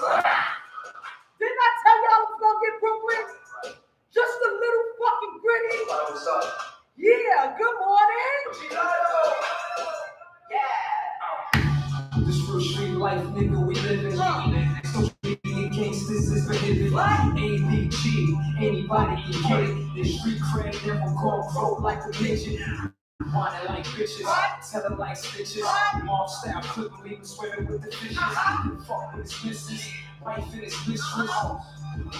Didn't I tell y'all I was gonna get Brooklyn? Just a little fucking gritty. What's up? Yeah, good morning. Yeah. This real street life, nigga, we living. Social media gangsters is prohibited. ABG, anybody can get it. This street cred never gon' grow like a midget. Wanted like bitches, telling like stitches. Mob style, couldn't leave him swimming with the fishes. Fuck with his missus, wife and his mistress.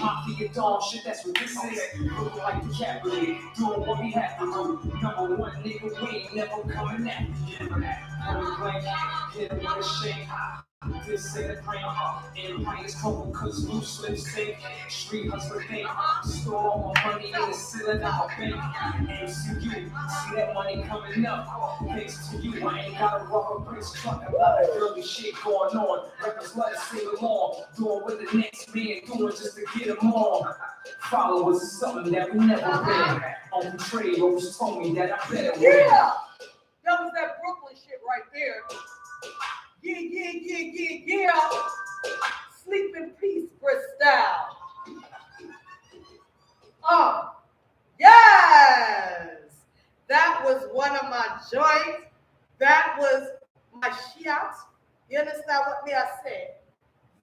Mafia dog shit, that's what this is. Looking like the capital, doing what we have to do. Number one nigga, we ain't never coming at you. Point blank, hit him with a shake. This ain't a prank. Empire's cold cause loose lips sink. Street hustler think. Store all my money in the ceiling of my bank. MCU, see that money coming up. Thanks to you, I ain't got a rubber bricks truck. I got that early shit going on. Rappers let us sing along. Doing what the next man doing just to get them on. Followers is something that we never been. On trade, always told me that I better win. Yeah, that was that Brooklyn shit right there. Yeah. Sleep in peace, Bristol. Yes. That was one of my joints. That was my shit. You understand what me I said?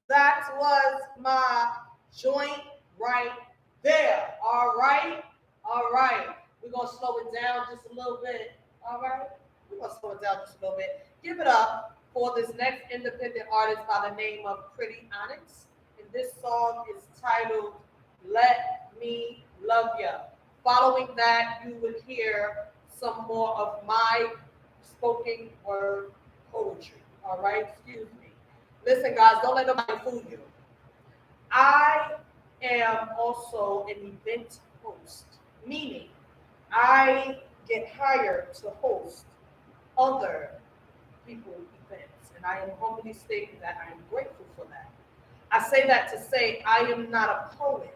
That was my joint right there. All right. We're going to slow it down just a little bit. All right. We're going to slow it down just a little bit. Give it up for this next independent artist by the name of Pretty Onyx. And this song is titled Let Me Love Ya. Following that, you would hear some more of my spoken word poetry. All right, excuse me. Listen, guys, don't let nobody fool you. I am also an event host, meaning I get hired to host other people's events, and I am humbly stating that I am grateful for that. I say that to say I am not a poet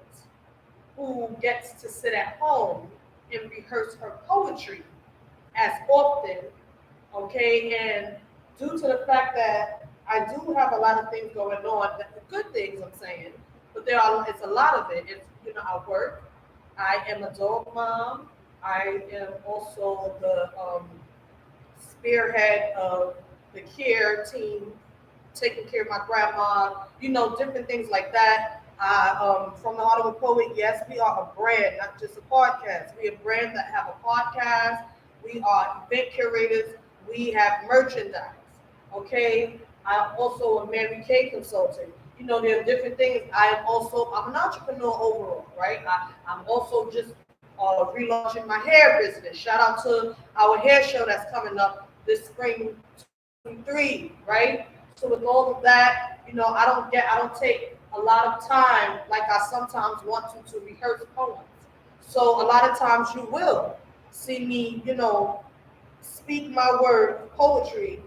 who gets to sit at home and rehearse her poetry as often, okay? And due to the fact that I do have a lot of things going on, the good things I'm saying, but it's a lot of it. It's, I work. I am a dog mom. I am also the spearhead of the care team, taking care of my grandma, different things like that. From the Heart of a Poet, yes, we are a brand, not just a podcast. We are a brand that have a podcast. We are event curators. We have merchandise. Okay. I'm also a Mary Kay consultant. There are different things. I'm an entrepreneur overall, right? I'm also just relaunching my hair business. Shout out to our hair show that's coming up this spring 2023, right? So with all of that, I don't take a lot of time like I sometimes want to rehearse poems. So a lot of times you will see me, speak my word of poetry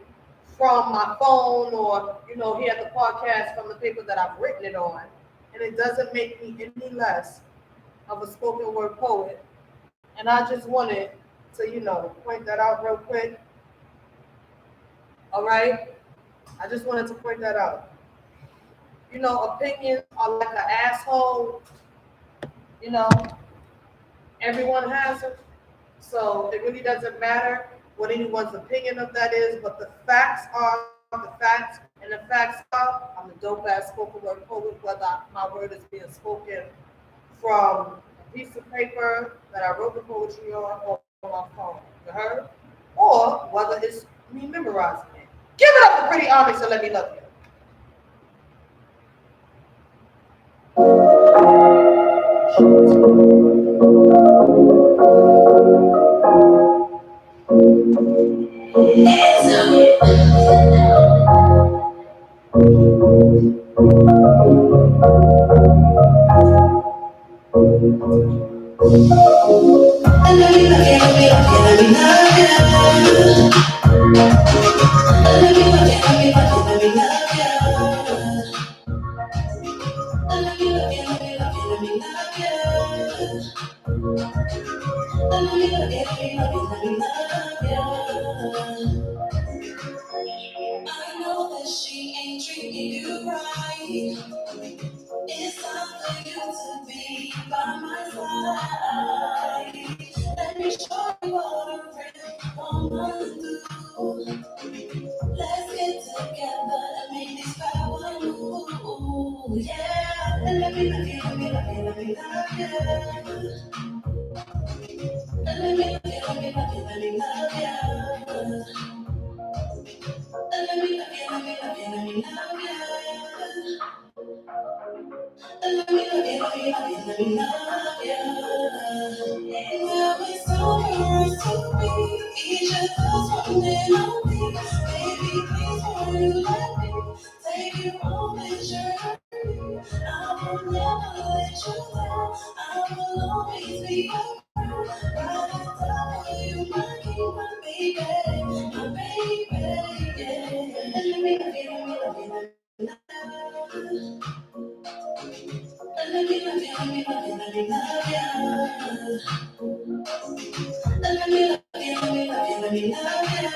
from my phone or, hear the podcast from the paper that I've written it on. And it doesn't make me any less of a spoken word poet. And I just wanted to, point that out real quick. All right. I just wanted to point that out. Opinions are like an asshole. You know, everyone has them. So it really doesn't matter what anyone's opinion of that is, but the facts are the facts, and the facts are I'm a dope ass spoken word poet, whether my word is being spoken from a piece of paper that I wrote the poetry on or on my phone. You heard? Or whether it's me memorizing it. Give it up for Pretty Onyx and let me love you. I know that she ain't treating you right. It's time for you to be by my side. Let me show you what a real woman do. Let's get together and make this power move. Yeah, and let me love you, let me love you, let me love you. And let me love you, let me love you, let me love you. And let me love you, let me love you, let me love you. Let me love you, love you, love you, let me love you. Now it's over to be each other's one and only. Baby, please won't you let me take you on this journey? I will never let you down. I will always be around. Ride or die for you, my king, my baby, yeah. And let me love you, let me love you, let me love you. Let me love you, let me love you, let me love you. Let me love you, let me love you, let me love you.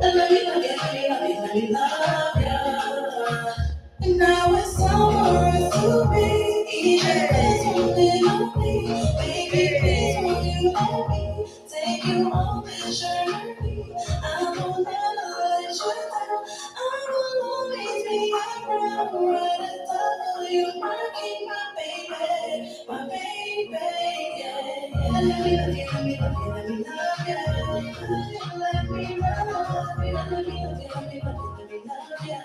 Let me love you, let me love you, let me love you. Now it's summer to be each other's one and only. Baby, please won't you let me take you on this journey? I will never let you down. I will always be around, right at top of you, my king, my baby, yeah. Let me love you, let me love you, let me love you. Let me love you, let me love you, let me love you, let me love you.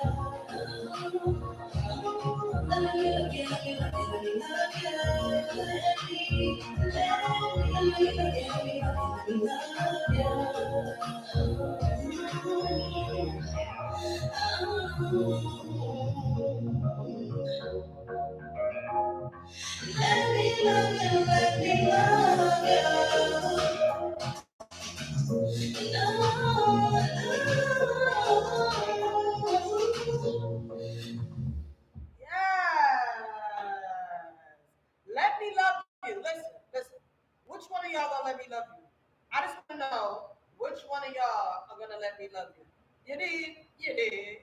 Let me love you, let me love you, let me love you. Let me love you, let me love you, let me love you. Let me love you, let me love you. Yes. Let me love you. Listen. Which one of y'all gonna let me love you? I just wanna know which one of y'all are gonna let me love you. You did.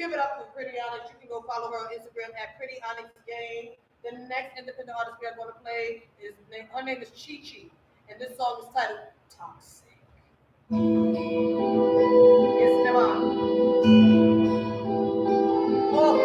Give it up for Pretty Onyx. You can go follow her on Instagram at Pretty Onyx Game. The next independent artist we are going to play is her name is Chi Chi, and this song is titled Toxic. Yes, never. Oh,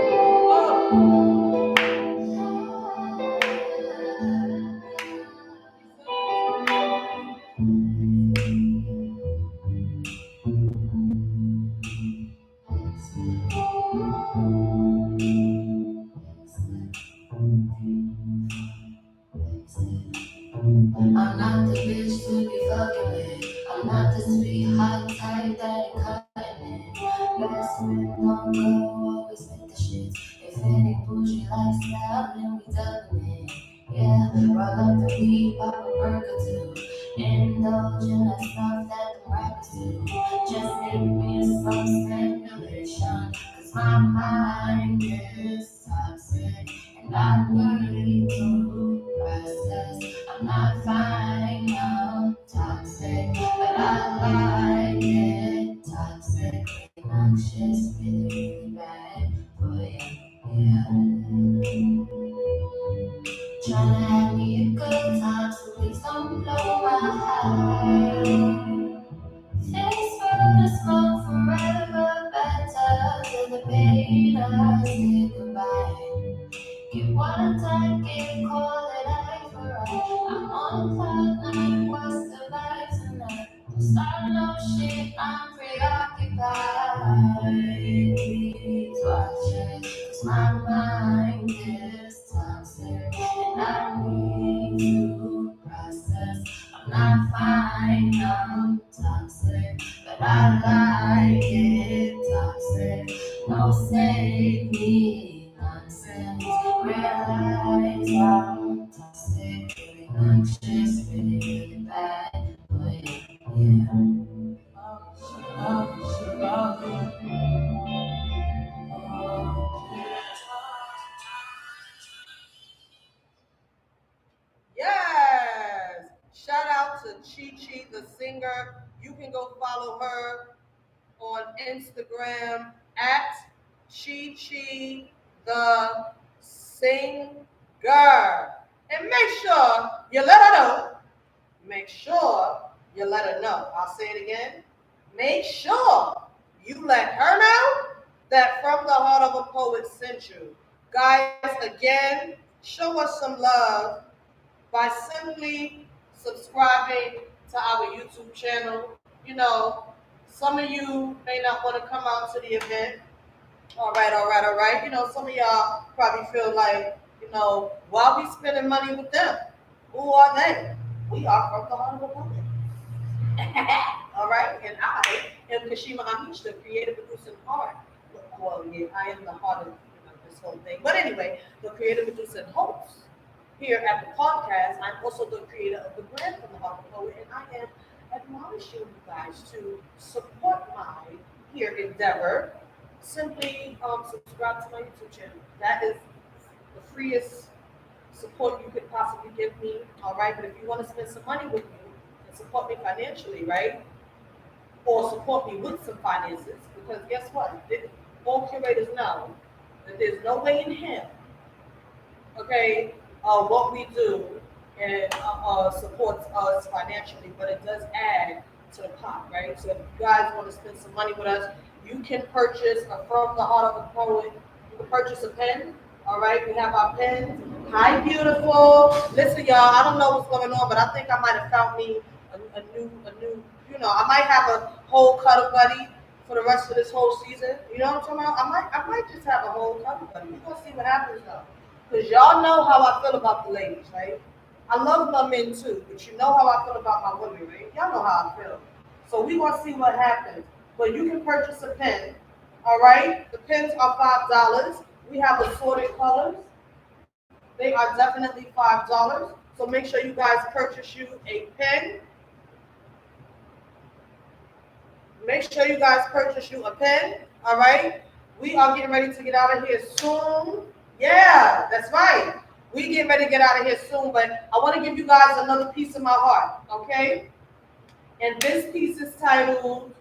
I'm not the bitch to be fucking with. I'm not the sweetheart type that ain't cutting it. Best friend don't go, always with the shit. If it ain't bougie lifestyle, then we dubbing it. Yeah, roll up the weed, pop a perk or two. Indulge in that stuff that the rappers do. Just make me some stimulation. Cause my mind is toxic. And I need to process. I'm not fine, I'm toxic, but I like it. Toxic, obnoxious, really bad for you. Yeah. Tryna have me a good time, so please don't blow my high. Thanks for the smoke forever, better till the pain I say goodbye. Get water tight, get cold, and I for right. I'm on cloud nine, what's the vibe tonight? Don't start no shit, I'm preoccupied. Please watch it, cause my mind is toxic, and I need to process. I'm not fine, I'm toxic, but I like it toxic. No save me nonsense. Realize I'm toxic, really anxious, really bad. But yeah. yes. Shout out to Chi Chi, the singer. You can go follow her on Instagram at Chi Chi the singer. And make sure you let her know. Make sure you let her know. I'll say it again. Make sure you let her know that From the Heart of a Poet sent you. Guys, again, show us some love by simply subscribing to our YouTube channel. You know, some of you may not want to come out to the event. All right, all right, all right. You know, some of y'all probably feel like, you know, why are we spending money with them? Who are they? We are From the Heart of a Poet. All right, and I am Kashima Amish, the creative producing heart. Well, yeah, I am the heart of this whole thing. But anyway, the creative producer and host here at the podcast. I'm also the creator of the brand From the Heart of a Poet, and I am admonishing you guys to support my here endeavor. Simply subscribe to my YouTube channel. That is the freest support you could possibly give me. All right, but if you want to spend some money with me and support me financially, right, or support me with some finances, because guess what? All curators know that there's no way in hell, okay, what we do and supports us financially, but it does add to the pot, right? So if you guys want to spend some money with us, you can purchase a From the Heart of a Poet. You can purchase a pen. All right, we have our pens. Hi, beautiful. Listen, y'all. I don't know what's going on, but I think I might have found me a new. You know, I might have a whole cuddle buddy for the rest of this whole season. You know what I'm talking about? I might just have a whole cuddle buddy. We're gonna see what happens though, because y'all know how I feel about the ladies, right? I love my men too, but you know how I feel about my women, right? Y'all know how I feel. So we gonna see what happens. But you can purchase a pen. All right, the pens are $5. We have assorted colors. They are definitely $5. So make sure you guys purchase you a pen. Make sure you guys purchase you a pen. All right. We are getting ready to get out of here soon. Yeah, that's right. We getting ready to get out of here soon, but I want to give you guys another piece of my heart. Okay. And this piece is titled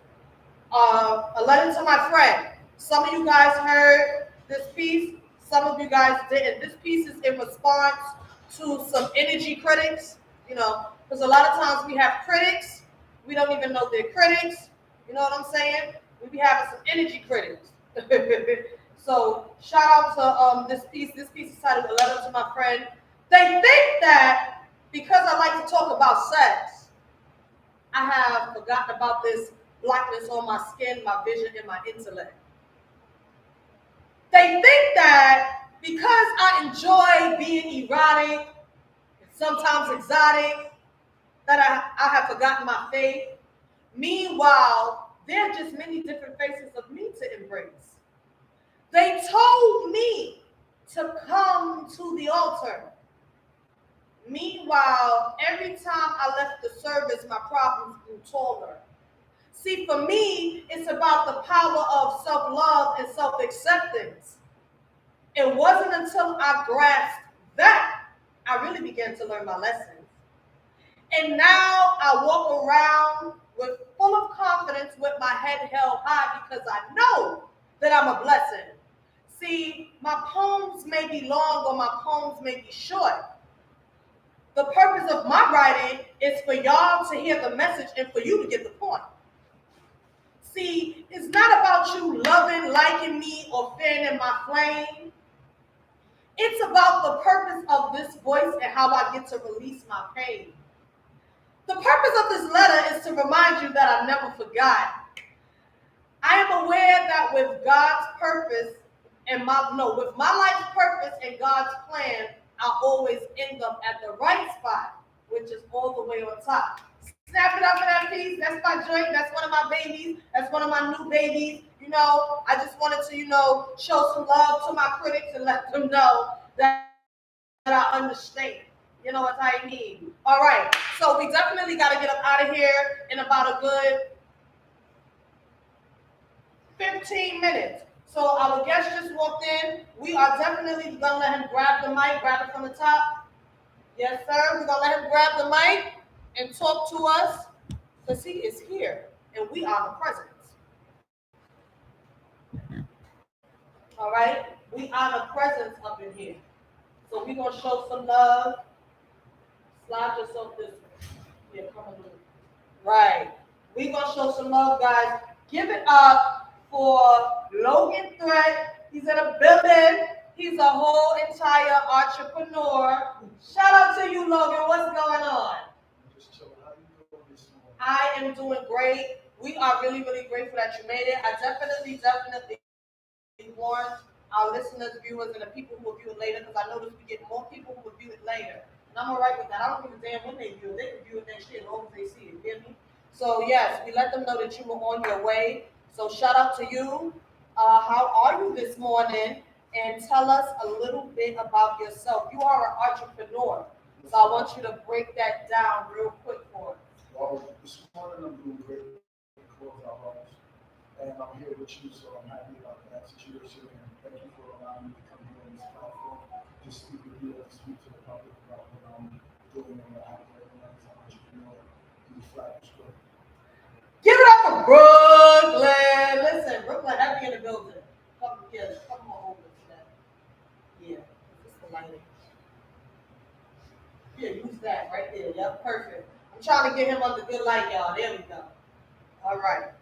"A Letter to My Friend." Some of you guys heard this piece, some of you guys didn't. This piece is in response to some energy critics, because a lot of times we have critics, we don't even know they're critics, you know what I'm saying? We be having some energy critics. So shout out to this piece. This piece is titled "A Letter to My Friend." They think that because I like to talk about sex, I have forgotten about this blackness on my skin, my vision, and my intellect. They think that because I enjoy being erotic, and sometimes exotic, that I have forgotten my faith. Meanwhile, there are just many different faces of me to embrace. They told me to come to the altar. Meanwhile, every time I left the service, my problems grew taller. See, for me, it's about the power of self-love and self-acceptance. It wasn't until I grasped that I really began to learn my lessons. And now I walk around with full of confidence with my head held high because I know that I'm a blessing. See, my poems may be long or my poems may be short. The purpose of my writing is for y'all to hear the message and for you to get the point. See, it's not about you loving, liking me, or fanning my flame. It's about the purpose of this voice and how I get to release my pain. The purpose of this letter is to remind you that I never forgot. I am aware that with God's purpose with my life's purpose and God's plan, I'll always end up at the right spot, which is all the way on top. Snap it up for that piece. That's my joint. That's one of my babies. That's one of my new babies. I just wanted to, show some love to my critics and let them know that I understand. You know what I mean? All right. So we definitely got to get up out of here in about a good 15 minutes. So our guest just walked in. We are definitely going to let him grab the mic, grab it from the top. Yes, sir. We're going to let him grab the mic and talk to us because he is here and we are the presence. All right? We are the presence up in here. So we're going to show some love. Slide yourself this way. Yeah, come on. Right. We're going to show some love, guys. Give it up for Logan Threat. He's in a building. He's a whole entire entrepreneur. Shout out to you, Logan. What's going on? Just chilling. How you doing this morning? I am doing great. We are really, really grateful that you made it. I definitely warned our listeners, viewers, and the people who will view it later, because I noticed we get more people who will view it later. And I'm all right with that. I don't give a damn when they view it. They can view it next year as long as they see it. You hear me? So, yes, we let them know that you were on your way. So, shout out to you. How are you this morning? And tell us a little bit about yourself. You are an entrepreneur. So, I want you to break that down real quick for us. Well, this morning I'm doing great. Close our homes. And I'm here with you, so I'm happy about that situation. And thank you for allowing me to come here on this platform to speak with you and speak to the public about what I'm doing and what I have as an entrepreneur in the flat script. Give it up for Brooklyn. Listen, Brooklyn heavy in the building. Come on over to that. Yeah, it's the lighting. Yeah, use that right there. Yep, perfect. I'm trying to get him on the good light, y'all. There we go. All right.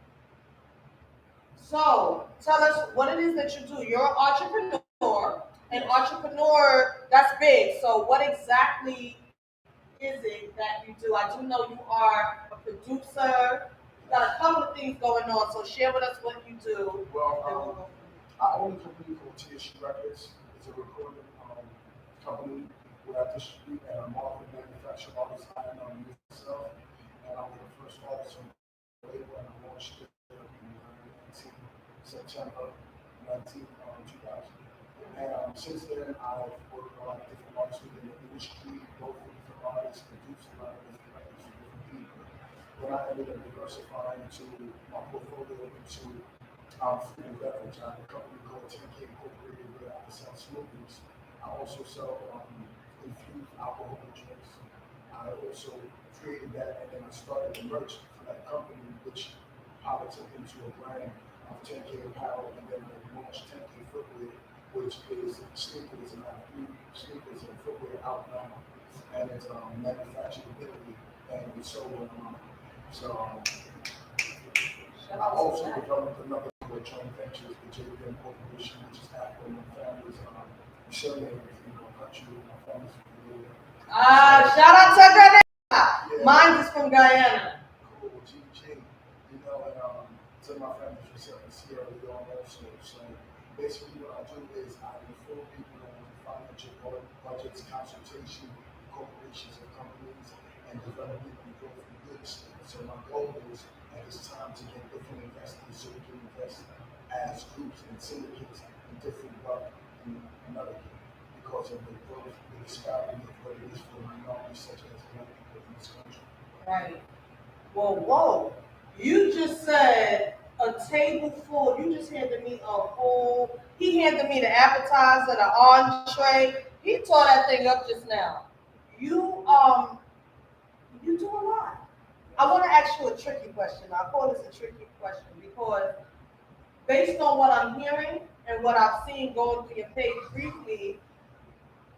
So, tell us what it is that you do. You're an entrepreneur. An entrepreneur, that's big. So, what exactly is it that you do? I do know you are a producer. You got a couple of things going on. So, share with us what you do. Well, I own a company called TSU Records. It's a recording company where I distribute and market and manufacture artists and myself. And I'm the first artist on the label, and I launched it in 19, September 19, 2000. And since then, I've worked with a lot of different artists within the industry, both with different artists, produced a lot of different records with different people. When I ended up diversifying into my portfolio into food and beverage, I have a company called 10K Incorporated where I sell smoothies. I also sell infused alcohol drinks. I also created that, and then I started the merch for that company, which piloted into a brand of 10K apparel, and then we launched 10K footwear, which is sneakers and sneakers and footwear out now, and it's manufactured in Italy and it's sold online. So I also developed another joint ventures with JPM Corporation, which is after my family's surname, country, my family's from Shout out to Guyana. yeah. Mine is from Guyana. Cool, GG. And to my family from Sierra Leone also. So basically what I do is I inform people on financial budgets, consultation, corporations and companies, and development and growth in real estate. So my goal is at this time to get different investors so we can invest as groups and syndicates in different wealth in America because of the growth, the disparity of what it is for minorities such as black people in this country. Right. Whoa. You just said a table full. You just handed me a whole. He handed me the appetizer, the entree. He tore that thing up just now. You do a lot. I want to ask you a tricky question. I call this a tricky question because based on what I'm hearing and what I've seen going through your page briefly,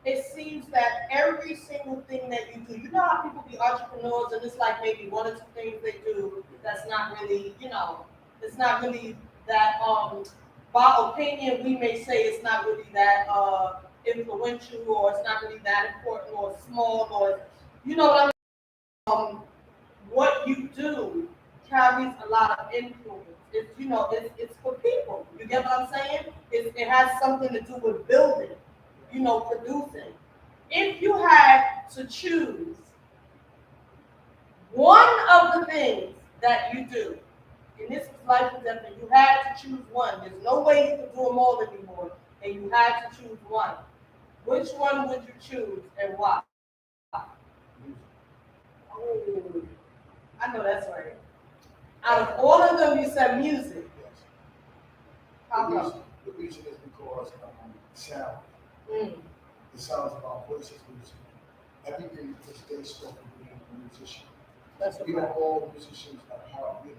it seems that every single thing that you do, you know how people be entrepreneurs and it's like maybe one or two things they do that's not really, it's not really that, by opinion, we may say it's not really that influential or it's not really that important or small or, you know what I mean? What you do carries a lot of influence. It's for people. You get what I'm saying? It has something to do with building. Producing. If you had to choose one of the things that you do, and this is life and death, and you had to choose one, there's no way you could do them all anymore, and you had to choose one. Which one would you choose and why? Oh, I know that's right. Out of all of them, you said music. Yes. How come? The reason is because sound. Mm. The sounds of our voices music. Everything is based off of being a musician. That's We right. are all musicians at heart, really,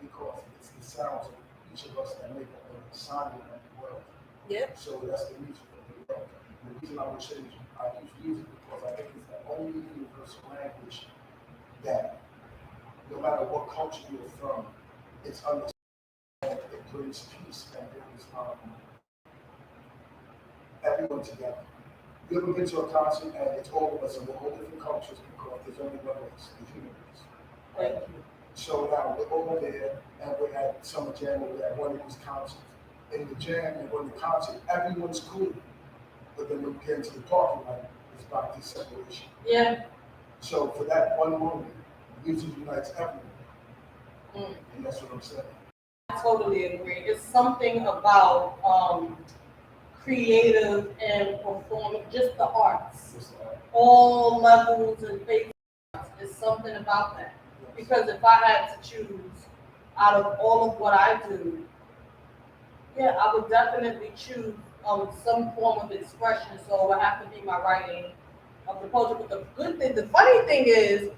because it's the sounds of each of us that make up the sound of the world. Yep. So that's the music of the world. And the reason I would say I use music because I think it's the only universal language that no matter what culture you're from, it's understood. It brings peace and brings everyone together. You ever been to a concert and it's all of us and we're all different cultures because there's only one race, the human race. Thank you. So now we're over there and we're at Summer Jam or we're at one of these concerts. In the jam and when the concert, everyone's cool. But then when we get into the parking lot, it's about this separation. Yeah. So for that one moment, music unites everyone. Mm. And that's what I'm saying. I totally agree. It's something about creative and performing, just the arts, Just all levels and phases. It's something about that. Because if I had to choose out of all of what I do, yeah, I would definitely choose some form of expression. So it would have to be my writing of the poetry. But the funny thing is,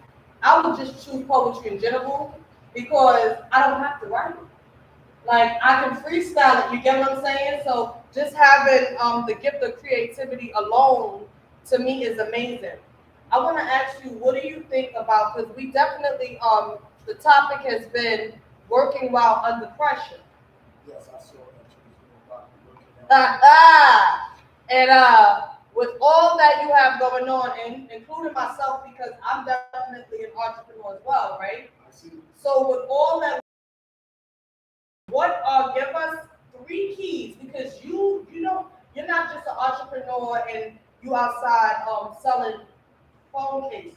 I would just choose poetry in general because I don't have to write it. Like I can freestyle it. You get what I'm saying? So just having the gift of creativity alone to me is amazing. I want to ask you, what do you think about? Because we definitely the topic has been working while under pressure. Yes, I saw that you was doing a lot of work. And with all that you have going on, and including myself, because I'm definitely an entrepreneur as well, right? I see. So with all that, give us 3 keys because you're not just an entrepreneur and you outside selling phone cases.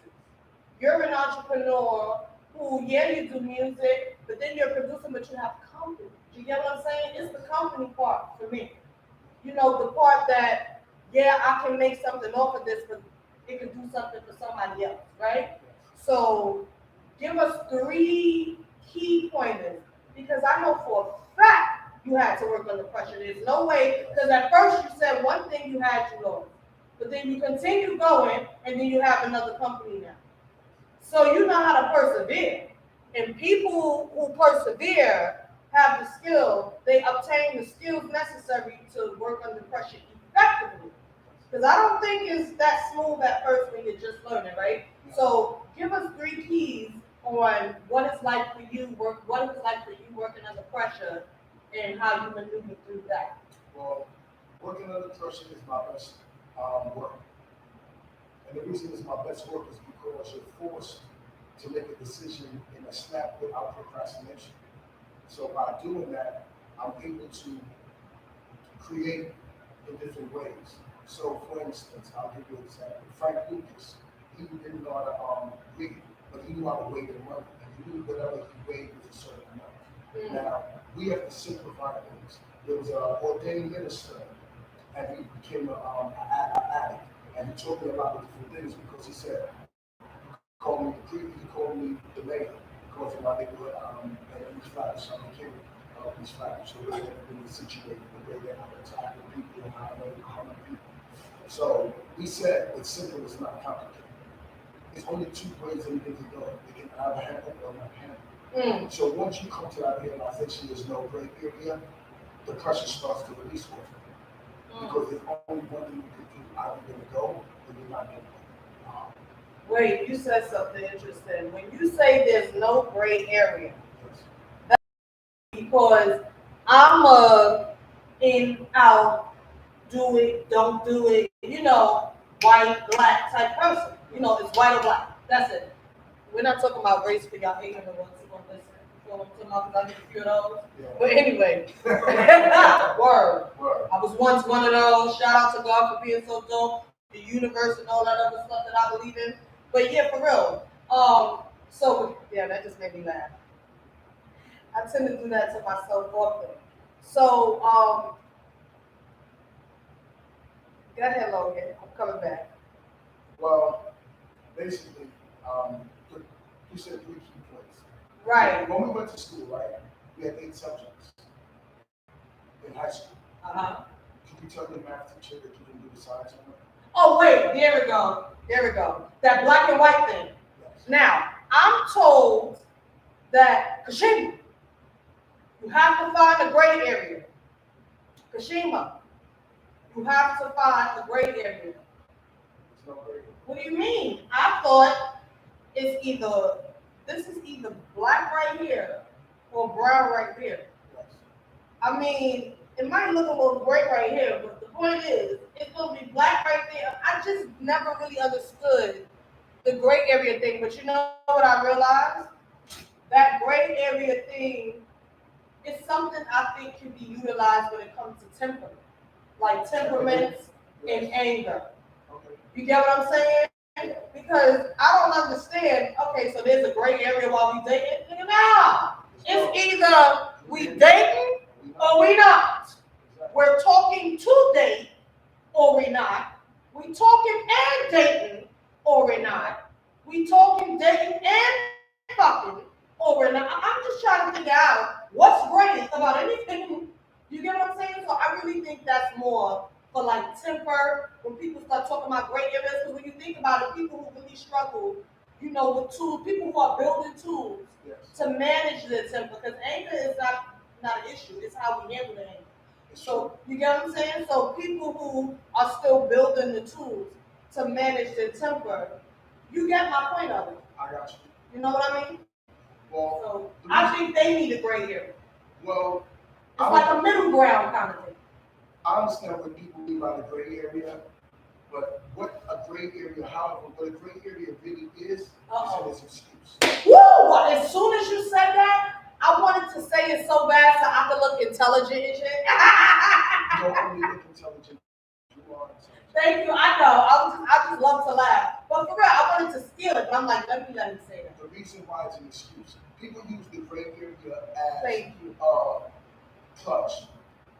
You're an entrepreneur who, you do music, but then you're a producer, but you have company. You get what I'm saying? It's the company part for me. The part that, I can make something off of this, but it can do something for somebody else, right? So give us 3 key pointers because I know for a fact you had to work under pressure. There's no way, because at first you said one thing you had to know, but then you continue going and then you have another company now. So you know how to persevere. And people who persevere have the skill, they obtain the skills necessary to work under pressure effectively. Because I don't think it's that smooth at first when you're just learning, right? So give us 3 keys on what it's like for you working under pressure and how you maneuver through that. Well, working under pressure is my best work. And the reason it's my best work is because you're forced to make a decision in a snap without procrastination. So by doing that, I'm able to create in different ways. So for instance, I'll give you an example. Frank Lucas, he didn't know how to read, but he knew how to weigh the money. And he knew whatever he weighed was a certain amount. Now, we have to simplify things. There was an ordained minister, and he became an addict. And he told me about the different things because he said, he called me the mayor because of my neighborhood, and East Flatbush, I became East Flatbush, so they have been situated the way they have attacking people and how they harm people. So he said, it's simple, it's not complicated. There's only 2 ways anything can go. It can either happen or not happen. So once you come to that realization there's no gray area, the pressure starts to release off of you. Because there's only one thing you can do, either you're going to go or you're not going to go. Wait, you said something interesting. When you say there's no gray area, Yes. that's because I'm a in, out, do it, don't do it, white, black type person. It's white or black. That's it. We're not talking about race for y'all ignorant ones who don't listen. You know what I'm talking about? Because I get a few of those. Yeah. But anyway, word. I was once one of those. Shout out to God for being so dope, the universe and all that other stuff that I believe in. But yeah, for real. So yeah, that just made me laugh. I tend to do that to myself often. So go ahead, Logan. I'm coming back. Well, basically, you said 3 key points. Right. When we went to school, right, we had 8 subjects in high school. Can you tell the math teacher that you didn't do the science homework? Oh wait, there we go. That black and white thing. Yes. Now, I'm told that CASHEMA, you have to find a gray area. CASHEMA, you have to find a gray area. There's no gray area. What do you mean? I thought this is either black right here or brown right here. Yes. I mean, it might look a little gray right here, but the point is, it's gonna be black right there. I just never really understood the gray area thing, but you know what I realized? That gray area thing is something I think can be utilized when it comes to temper, like temperaments and anger. Okay. You get what I'm saying? Because I don't understand. Okay, so there's a gray area while we dating. Nigga, nah. It's either we dating or we not. We're talking to date or we not. We talking and dating or we're not. We talking, dating, and fucking or we're not. I'm just trying to figure out what's great about anything. You get what I'm saying? So I really think that's more for like temper, when people start talking about gray areas, because when you think about it, people who really struggle, with tools, people who are building tools to manage their temper, because anger is not an issue, it's how we handle the anger. So you get what I'm saying? So people who are still building the tools to manage their temper, you get my point of it. I got you. You know what I mean? Well, So I think they need a gray area. Well, it's like a middle ground kind of thing. I understand what people mean by the gray area, but what a gray area, however, what a gray area really is an excuse. Woo! As soon as you said that, I wanted to say it so bad so I could look intelligent and shit. You don't only look intelligent, you are intelligent. Thank you. I know. I just love to laugh. But for real, I wanted to steal it. But I'm like, let me say that. The reason why it's an excuse, people use the gray area Thank you. clutch,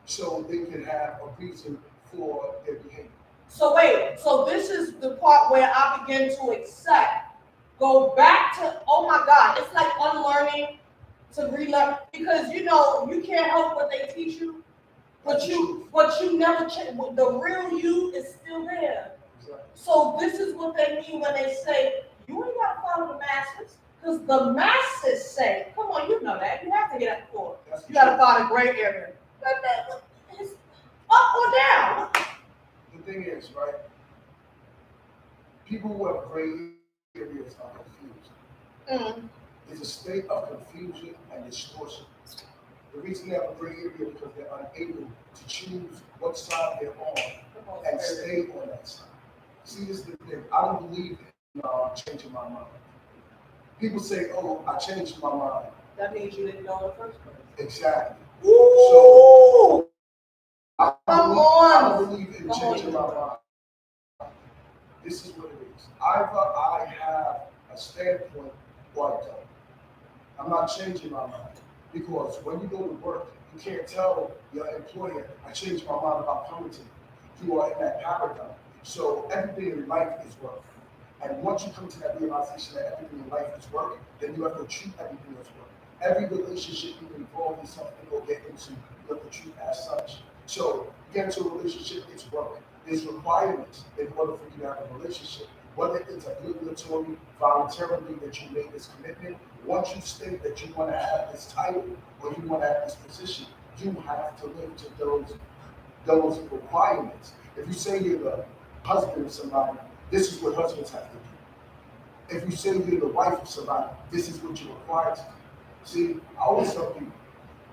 so they can have a reason for their behavior. So wait, so this is the part where I begin to accept, go back to, oh my God, it's like unlearning to relearn, because you can't help what they teach you, but you never change. The real you is still there. Exactly. So this is what they mean when they say, you ain't gotta follow the masses, Because the masses say, come on, you know that. You have to get at the core. That's You got to true. find a gray area. It's up or down. The thing is, right? People who have gray areas are confused. Mm. It's a state of confusion and distortion. The reason they have a gray area is because they're unable to choose what side they're on and stay on that side. See, this is the thing. I don't believe in changing my mind. People say, "Oh, I changed my mind." That means you didn't know in the first place. Exactly. Ooh! So I Come don't on! believe in changing my mind. This is what it is. Either I have a standpoint or I don't. I'm not changing my mind because when you go to work, you can't tell your employer, "I changed my mind about coming to you." You are in that paradigm. So everything in life is work. And once you come to that realization that everything in life is work, then you have to treat everything as work. Every relationship you involve yourself in or get into, you have to treat as such. So you get into a relationship, it's work. There's requirements in order for you to have a relationship. Whether it's obligatory, voluntarily that you made this commitment, once you state that you want to have this title or you want to have this position, you have to live to those requirements. If you say you're the husband of somebody, this is what husbands have to do. If you say you're the wife of somebody, this is what you're required to do. See, I always tell people,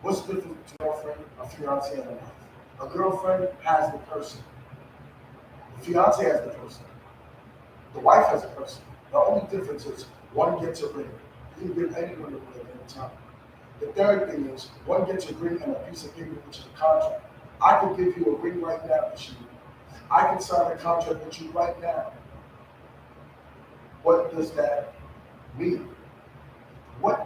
what's the difference between a girlfriend, a fiance, and a wife? A girlfriend has the person. The fiance has the person. The wife has a person. The only difference is one gets a ring. You can give anyone a ring at any time. The third thing is one gets a ring and a piece of paper, which is a contract. I can give you a ring right now, Michelle. I can sign a contract with you right now. What does that mean? What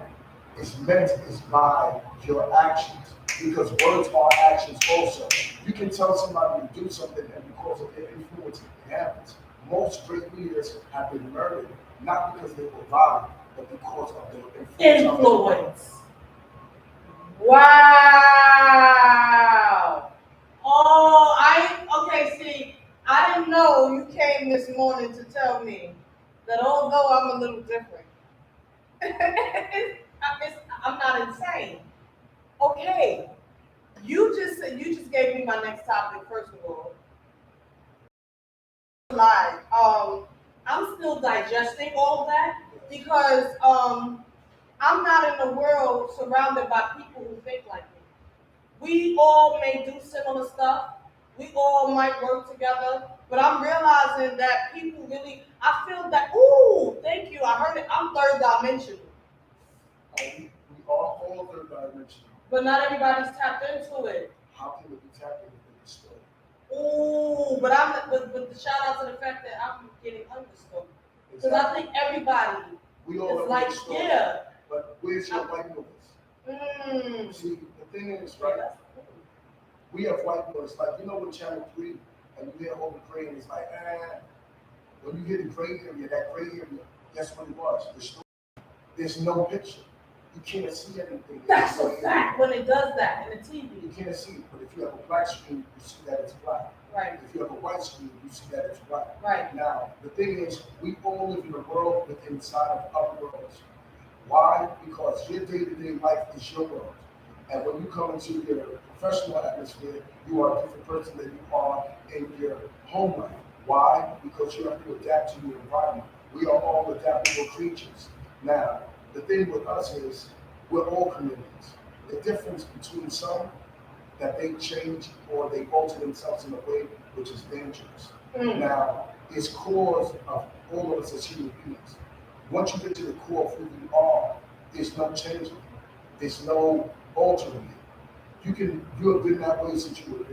is meant is by your actions, because words are actions also. You can tell somebody to do something, and because of their influence, it happens. Most great leaders have been murdered, not because they were violent, but because of their Influence. Wow. Okay, see, I didn't know you came this morning to tell me that although I'm a little different, I'm not insane. Okay, you just gave me my next topic, first of all. Live. I'm still digesting all of that because I'm not in the world surrounded by people who think like me. We all may do similar stuff. We all might work together, but I'm realizing that people really. I feel that. Ooh, thank you. I heard it. I'm third dimensional, We are all third dimensional. but not everybody's tapped into it. How can it be tapped into the story? Ooh, but the shout out to the fact that I'm getting understood. Because I think everybody we all is like, story, yeah. But where's your white noise? See, the thing is, right? We have white noise. Like, you know, with Channel 3, and you hear all the gray, and it's like, when you hear the gray area, that gray area, guess what it was? The story. There's no picture. You can't see anything. That's a fact when it does that in the TV. You can't see it, but if you have a black screen, you see that it's black. Right. If you have a white screen, you see that it's white. Right. Now, the thing is, we all live in a world within inside of other worlds. Why? Because your day-to-day life is your world. And when you come into your professional atmosphere, you are a different person than you are in your home life. Why? Because you have to adapt to your environment. We are all adaptable creatures. Now, the thing with us is we're all communities. The difference between some that they change or they alter themselves in a way which is dangerous. Now, it's cause of all of us as human beings. Once you get to the core of who you are, there's no changing. There's no altering it. You have been that way since you were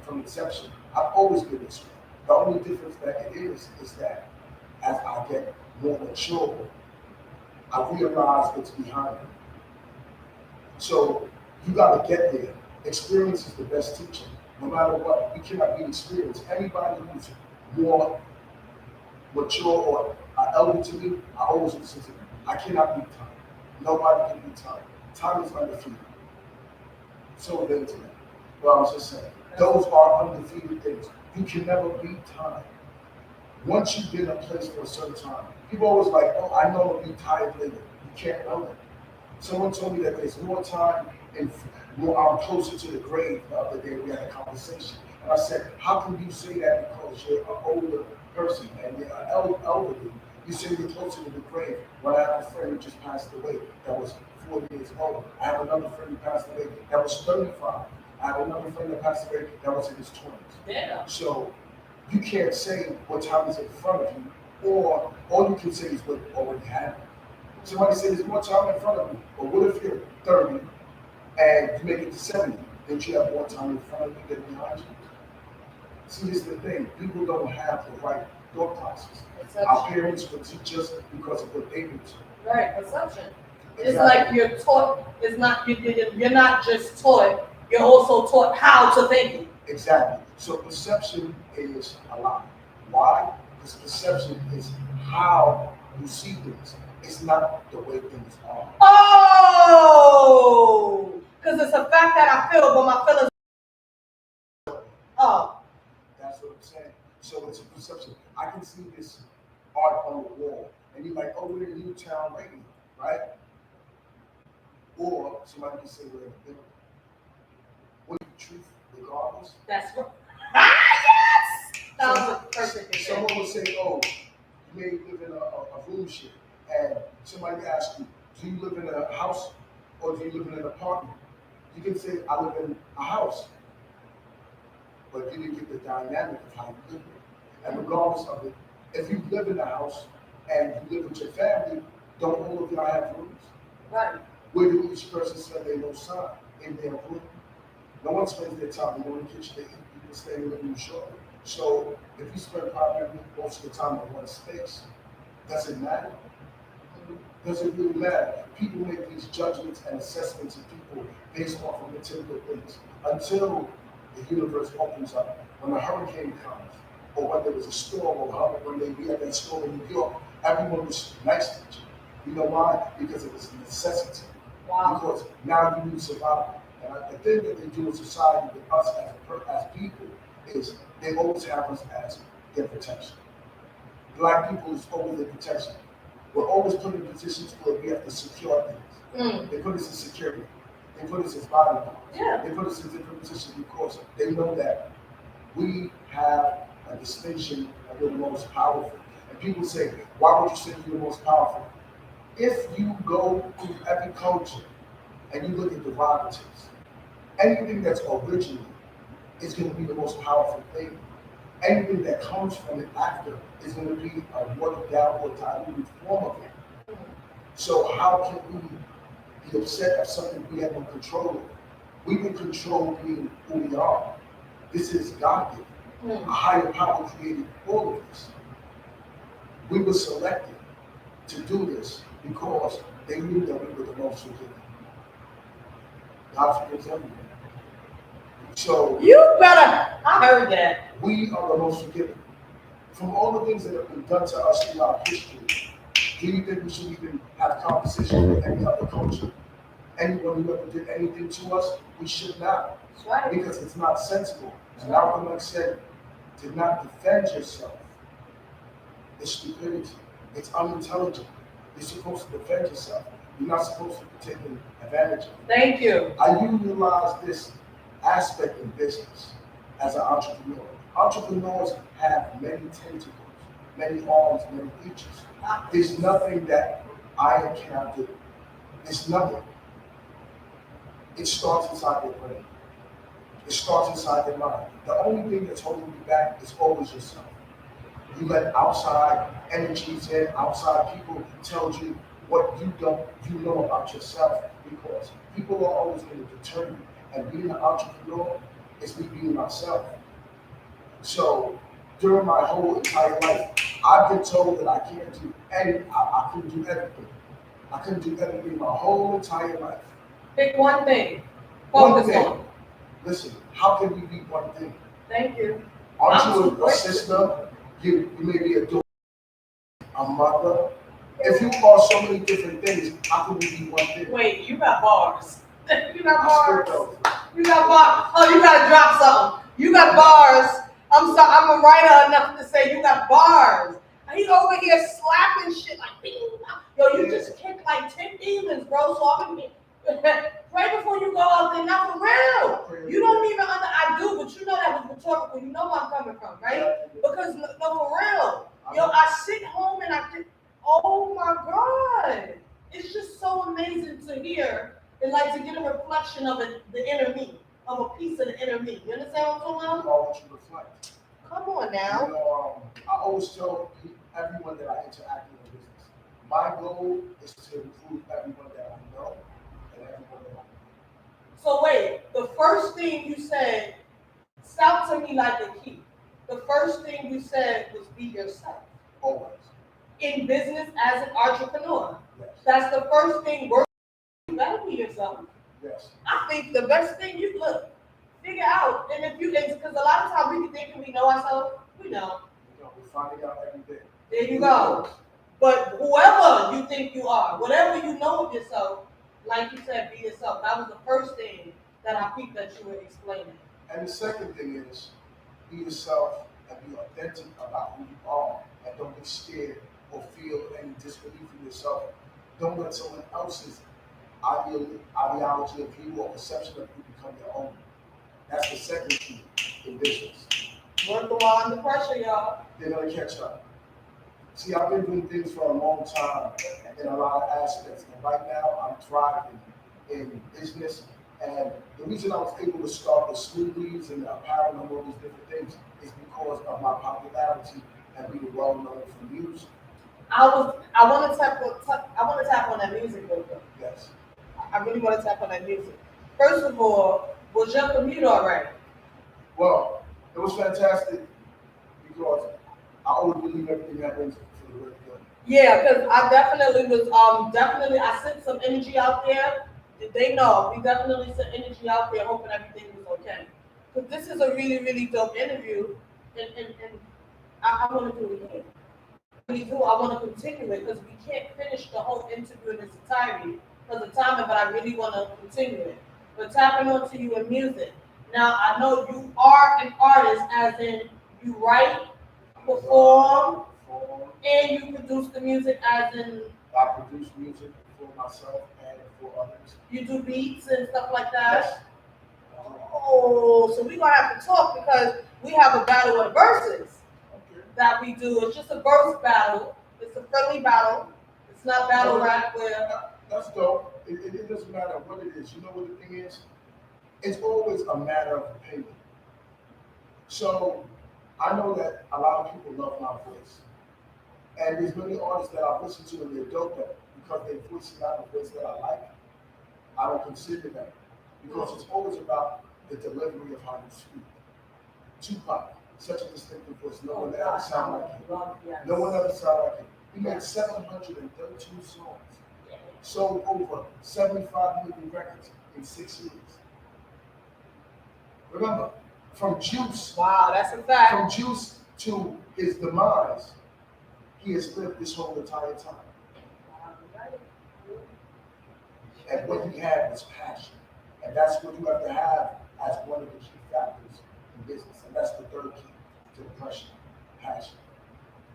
from inception. I've always been this way. The only difference that it is that as I get more mature, I realize what's behind it. So you gotta get there. Experience is the best teacher. No matter what, we cannot be experienced. Anybody who's more mature or elder to me, I always listen to them. I cannot beat time. Nobody can beat time. Time is undefeated. So the internet. Well, I was just saying, those are undefeated things. You can never beat time. Once you've been in a place for a certain time, people always like, oh, I know I'll be tired later. can't know that. Someone told me that there's more time and I'm closer to the grave the other day. We had a conversation. And I said, how can you say that because you're an older person and you're elderly? You say you're closer to the grave. When I have a friend who just passed away that was 40 years old. I have another friend who passed away that was 35. I have another friend that passed away that was in his 20s. Yeah. So you can't say what time is in front of you, or all you can say is what already happened. Somebody said there's more time in front of you, but what if you're 30 and you make it to 70? Then you have more time in front of you than behind you. See, this is the thing. People don't have the right thought process. Our parents will teach us because of what they do. Right, perception. Exactly. It's like you're taught. It's not you're not just taught. You're also taught how to think. Exactly. So perception is a lie. Why? Because perception is how you see things. It's not the way things are. Oh, because it's a fact that I feel, but my feelings. Oh. That's what I'm saying. So it's a perception. I can see this art on the wall, and you're like, oh, we're in Newtown Radio, right? Or somebody can say we're in the middle. What is the truth regardless? That's right. Ah, yes! That was a perfect example. Someone will say, oh, you may live in a room share, and somebody asks you, do you live in a house or do you live in an apartment? You can say, I live in a house. But you didn't get the dynamic of how you live there. And regardless of it, if you live in a house and you live with your family, don't all of y'all have rooms? Right. Where do each person spend their own time in their room? No one spends their time in the kitchen to eat. People stay in the living room shortly. So if you spend primarily most of the time in one space, does it matter? Does it really matter? People make these judgments and assessments of people based off of material things until the universe opens up. When a hurricane comes, or when there was a storm, or when we had that storm in New York, everyone was nice to each other. You know why? Because it was a necessity. Wow. Because now you need survival. And the thing that they do in society with us as people is they always have us as their protection. Black people is always their protection. We're always put in positions where we have to secure things. They put us in security. They put us as bodyguards. Yeah. They put us in different positions because they know that we have a distinction and we're the most powerful. And people say, why would you say you're the most powerful? If you go through every culture and you look at derivatives, anything that's original is going to be the most powerful thing. Anything that comes from it after is going to be a watered down or diluted form of it. So how can we be upset at something we have no control over? We can control being who we are. This is God-given. A higher power created all of this. We were selected to do this because they knew that we were the most forgiving. God forgives everyone. So you better. I heard that. We are the most forgiving. From all the things that have been done to us throughout history, do you think we should even have conversation with any other culture? Anyone who ever did anything to us, we should not. That's right. Because it's not sensible. As Malcolm X said, to not defend yourself is stupidity. It's unintelligent. You're supposed to defend yourself. You're not supposed to be taken advantage of. Thank you. I utilize this aspect in business as an entrepreneur. Entrepreneurs have many tentacles, many arms, many reaches. There's nothing that I cannot do. It's nothing. It starts inside their brain. It starts inside their mind. The only thing that's holding you back is always yourself. You let outside energies in, outside people tell you what you know about yourself, because people are always going to deter you. And being an entrepreneur is me being myself. So during my whole entire life, I've been told that I can't do anything. I couldn't do everything. I couldn't do everything my whole entire life. Pick one thing. One Focus thing. on. Listen, how can we be one thing? Thank you. Aren't you a sister? You may be a daughter, a mother. If you are so many different things, how can we be one thing? Wait, you got bars. You got I bars. still don't. You got bars. Oh, you gotta drop something. You got bars. I'm sorry, I'm a writer enough to say you got bars. He over here slapping shit like, bing, yo, you just kicked like 10 demons, bro. So I'm gonna pray before you go out there. Not for real. You don't even I do, but you know that was rhetorical. You know where I'm coming from, right? Because no, for real. Yo, I sit home and I think, oh my God. It's just so amazing to hear and like to get a reflection of it, the inner me, of a piece of the inner me. You understand what I'm talking about? All what you reflect. Come on now. You know, I always tell everyone that I interact with in business, my goal is to improve everyone that I know and everyone that I know. So wait, the first thing you said, sound to me like a key. The first thing you said was be yourself. Always. In business as an entrepreneur. Yes. That's the first thing. You better be yourself. Yes. I think the best thing you look, figure out, and if you, because a lot of times we be thinking we know ourselves, we know. We're finding out every day. There you go. But whoever you think you are, whatever you know of yourself, like you said, be yourself. That was the first thing that I think that you were explaining. And the second thing is, be yourself and be authentic about who you are, and don't be scared or feel any disbelief in yourself. Don't let someone else's ideology of you or perception of you become your own. That's the second key in business. Work the while under pressure, y'all. They're gonna catch up. See, I've been doing things for a long time in a lot of aspects, and right now I'm thriving in business. And the reason I was able to start the smoothies and the apparel and all these different things is because of my popularity and being well known for music. I want to tap on that music real quick. Yes. I really want to tap on that music. First of all, was your commute all right? Well, it was fantastic because I always believe everything happens for the great good. Yeah, because I definitely was I sent some energy out there. They know we definitely sent energy out there, hoping everything was okay. Because this is a really, really dope interview, and I want to do it again. I want to continue it because we can't finish the whole interview in its entirety because of time, but I really want to continue it. But tapping onto you in music. Now, I know you are an artist, as in you write, perform, and you produce the music, as in I produce music for myself and for others. you do beats and stuff like that. Yes. Oh, so we're gonna have to talk because we have a battle of verses that we do. It's just a verse battle. It's a friendly battle. It's not battle rap where. That's dope. It doesn't matter what it is. You know what the thing is? It's always a matter of opinion. So I know that a lot of people love my voice. And there's many artists that I've listened to and they're dope, but because their voice is not a voice that I like, I don't consider them. Because it's always about the delivery of how you speak. Tupac, such a distinctive voice. No one ever sound like him. No one ever sound like him. He made 732 songs. Sold over 75 million records in 6 years. Remember, from Juice. Wow, that's a fact. From Juice to his demise, he has lived this whole entire time. And what he had was passion. And that's what you have to have as one of the key factors in business. And that's the third key to the question, passion.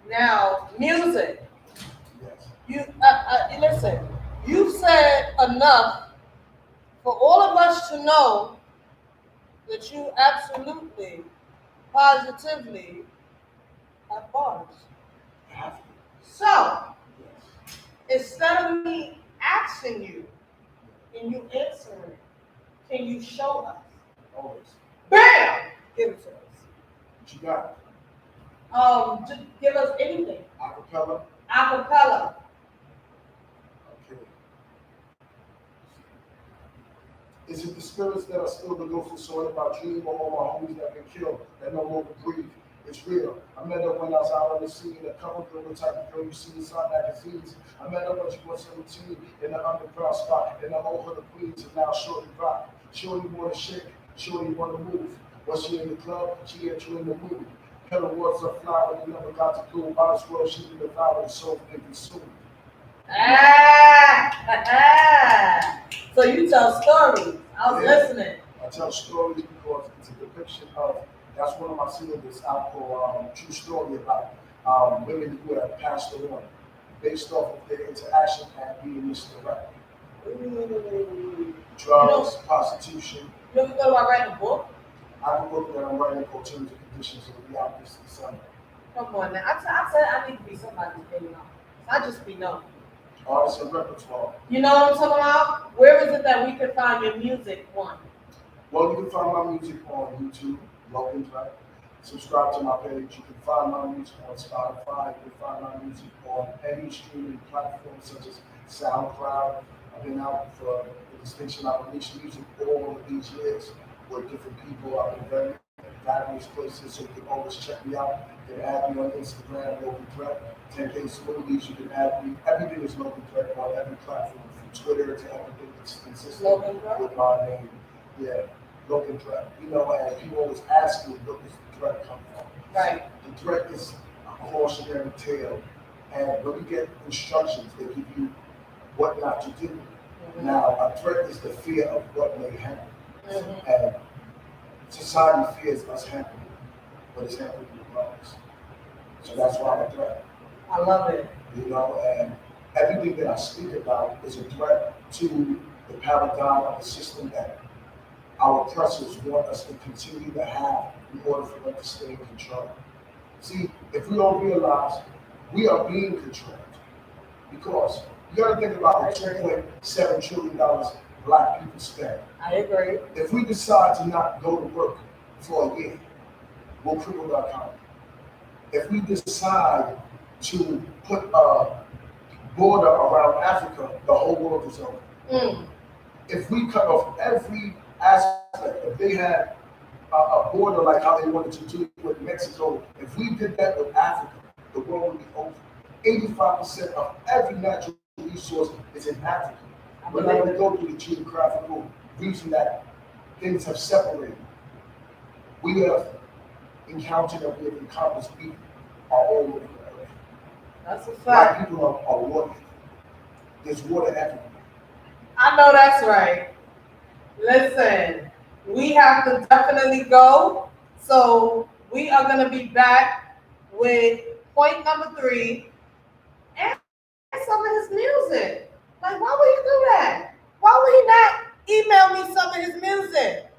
Now, music. Yes. You listen. You've said enough for all of us to know that you absolutely, positively have bars. Have to. So, Yes. instead of me asking you and you answering, can you show us? Always. Bam! Give it to us. What you got? Just give us anything. Acapella. Acapella. Okay. Is it the spirits that are still the ghost of soul in my dream, or all my homies that have been killed that no longer breathe? It's real. I met her when I was out on the scene, a cover girl, the type of girl you see inside magazines. I met her when she was 17 in the underground spot in the old hood of Queens, and now Shorty rock. Shorty wanna shake, Shorty wanna move. Was she in the club? She entering the mood. Her words are flower, they never got to cool. By this world, she be devoured, so they consumed. So you tell stories. I was listening. I tell stories because it's a depiction of, that's one of my singles out called True Story about women who have passed on based off of their interaction and being misdirected. Ooh. Drugs, prostitution. You ever thought about writing a book? I have a book that I'm writing called Terms and Conditions. It'll be out this December. Come on now. I said I need to be somebody's baby mama. I just be known. Artists and repertoire. You know what I'm talking about? Where is it that we can find your music, one? Well, you can find my music on YouTube, Logan Track. Subscribe to my page. You can find my music on Spotify. You can find my music on any streaming platform such as SoundCloud. I've been out for the distinction. I've released music all of these years with different people. I've been very various places, so you can always check me out. You can add me on Instagram, Logan Threat. 10K Smoothies, you can add me. Everything is Logan Threat on every platform, from Twitter to everything that's consistent with my name. Yeah, Logan Threat. You know, and people always ask me, where does the threat come from? Right. The threat is a cautionary tale. And when we get instructions, they give you what not to do. Mm-hmm. Now, a threat is the fear of what may happen. Mm-hmm. And society fears us happening, but it's happening regardless. So that's why I'm a threat. I love it. You know, and everything that I speak about is a threat to the paradigm of the system that our oppressors want us to continue to have in order for them to stay in control. See, if we don't realize we are being controlled, because you gotta think about the $2.7 trillion Black people spend. I agree. If we decide to not go to work for a year, we'll cripple our economy. If we decide to put a border around Africa, the whole world is over. Mm. If we cut off every aspect, if they had a border like how they wanted to do with Mexico, if we did that with Africa, the world would be over. 85% of every natural resource is in Africa. We're not going to go through the geographical reason that things have separated. We have encountered and we have accomplished people all over the earth. That's a fact. Black people are water. There's water everywhere. I know that's right. Listen, we have to definitely go. So we are going to be back with point number 3 and some of his music. Like, why would he do that? Why would he not email me some of his music?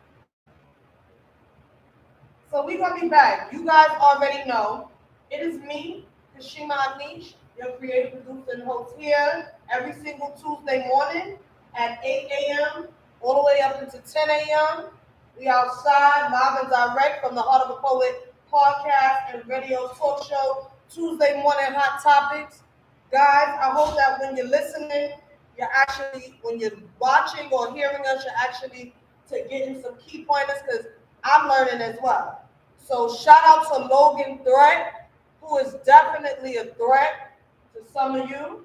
So we're going to be back. You guys already know. It is me, CASHEMA Anish, your creative producer and host here every single Tuesday morning at 8 a.m. all the way up into 10 a.m. We outside, live and direct from the Heart of a Poet podcast and radio talk show, Tuesday morning hot topics. Guys, I hope that when you're listening, you're actually, when you're watching or hearing us, you're actually getting some key pointers because I'm learning as well. So shout out to Logan Threat, who is definitely a threat to some of you.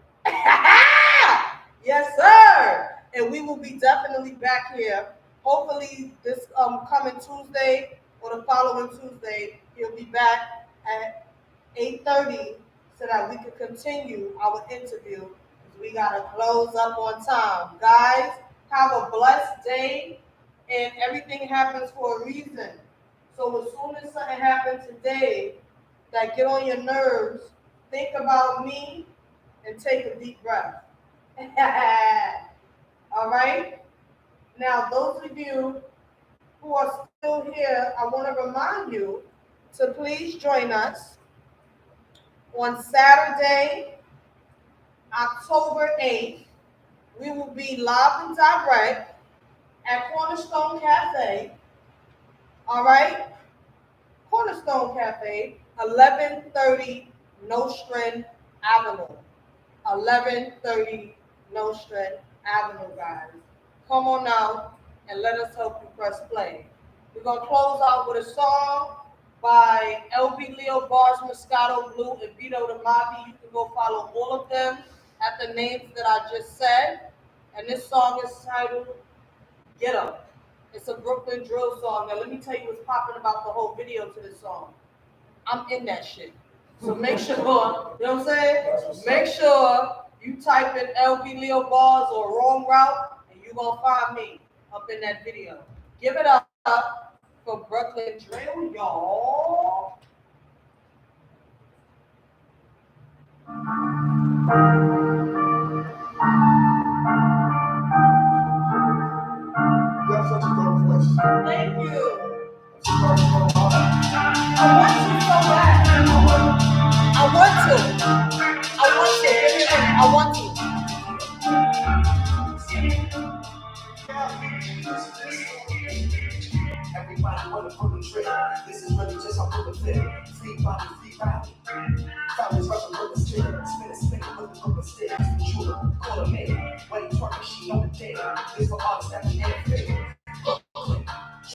Yes, sir. And we will be definitely back here. Hopefully this coming Tuesday or the following Tuesday, he'll be back at 8:30 so that we can continue our interview. We gotta close up on time. Guys, have a blessed day, and everything happens for a reason. So as soon as something happens today that get on your nerves, think about me and take a deep breath. All right? Now, those of you who are still here, I want to remind you to please join us on Saturday, October 8th. We will be live and direct at Cornerstone Cafe. All right? Cornerstone Cafe, 1130 Nostrand Avenue. 1130 Nostrand Avenue, guys. Come on out and let us help you press play. We're going to close out with a song by LB Leo, Bars, Moscato, Blue, and Vito the Mavi. You can go follow all of them at the names that I just said. And this song is titled Get Up. It's a Brooklyn drill song. Now let me tell you what's popping about the whole video to this song. I'm in that shit. So make sure, you know what I'm saying? Make sure you type in LB Leo Bars or Wrong Route, and you're going to find me up in that video. Give it up for Brooklyn Drill, y'all. to. Give me a minute. I want to. Everybody wanna pull the trip. This is really just a pull the flip. Free body, free body. Founders rushing with the stick. Spinning with the stick. Shooter, call a man. When he twerking, she on the deck. This for artists that can interfere.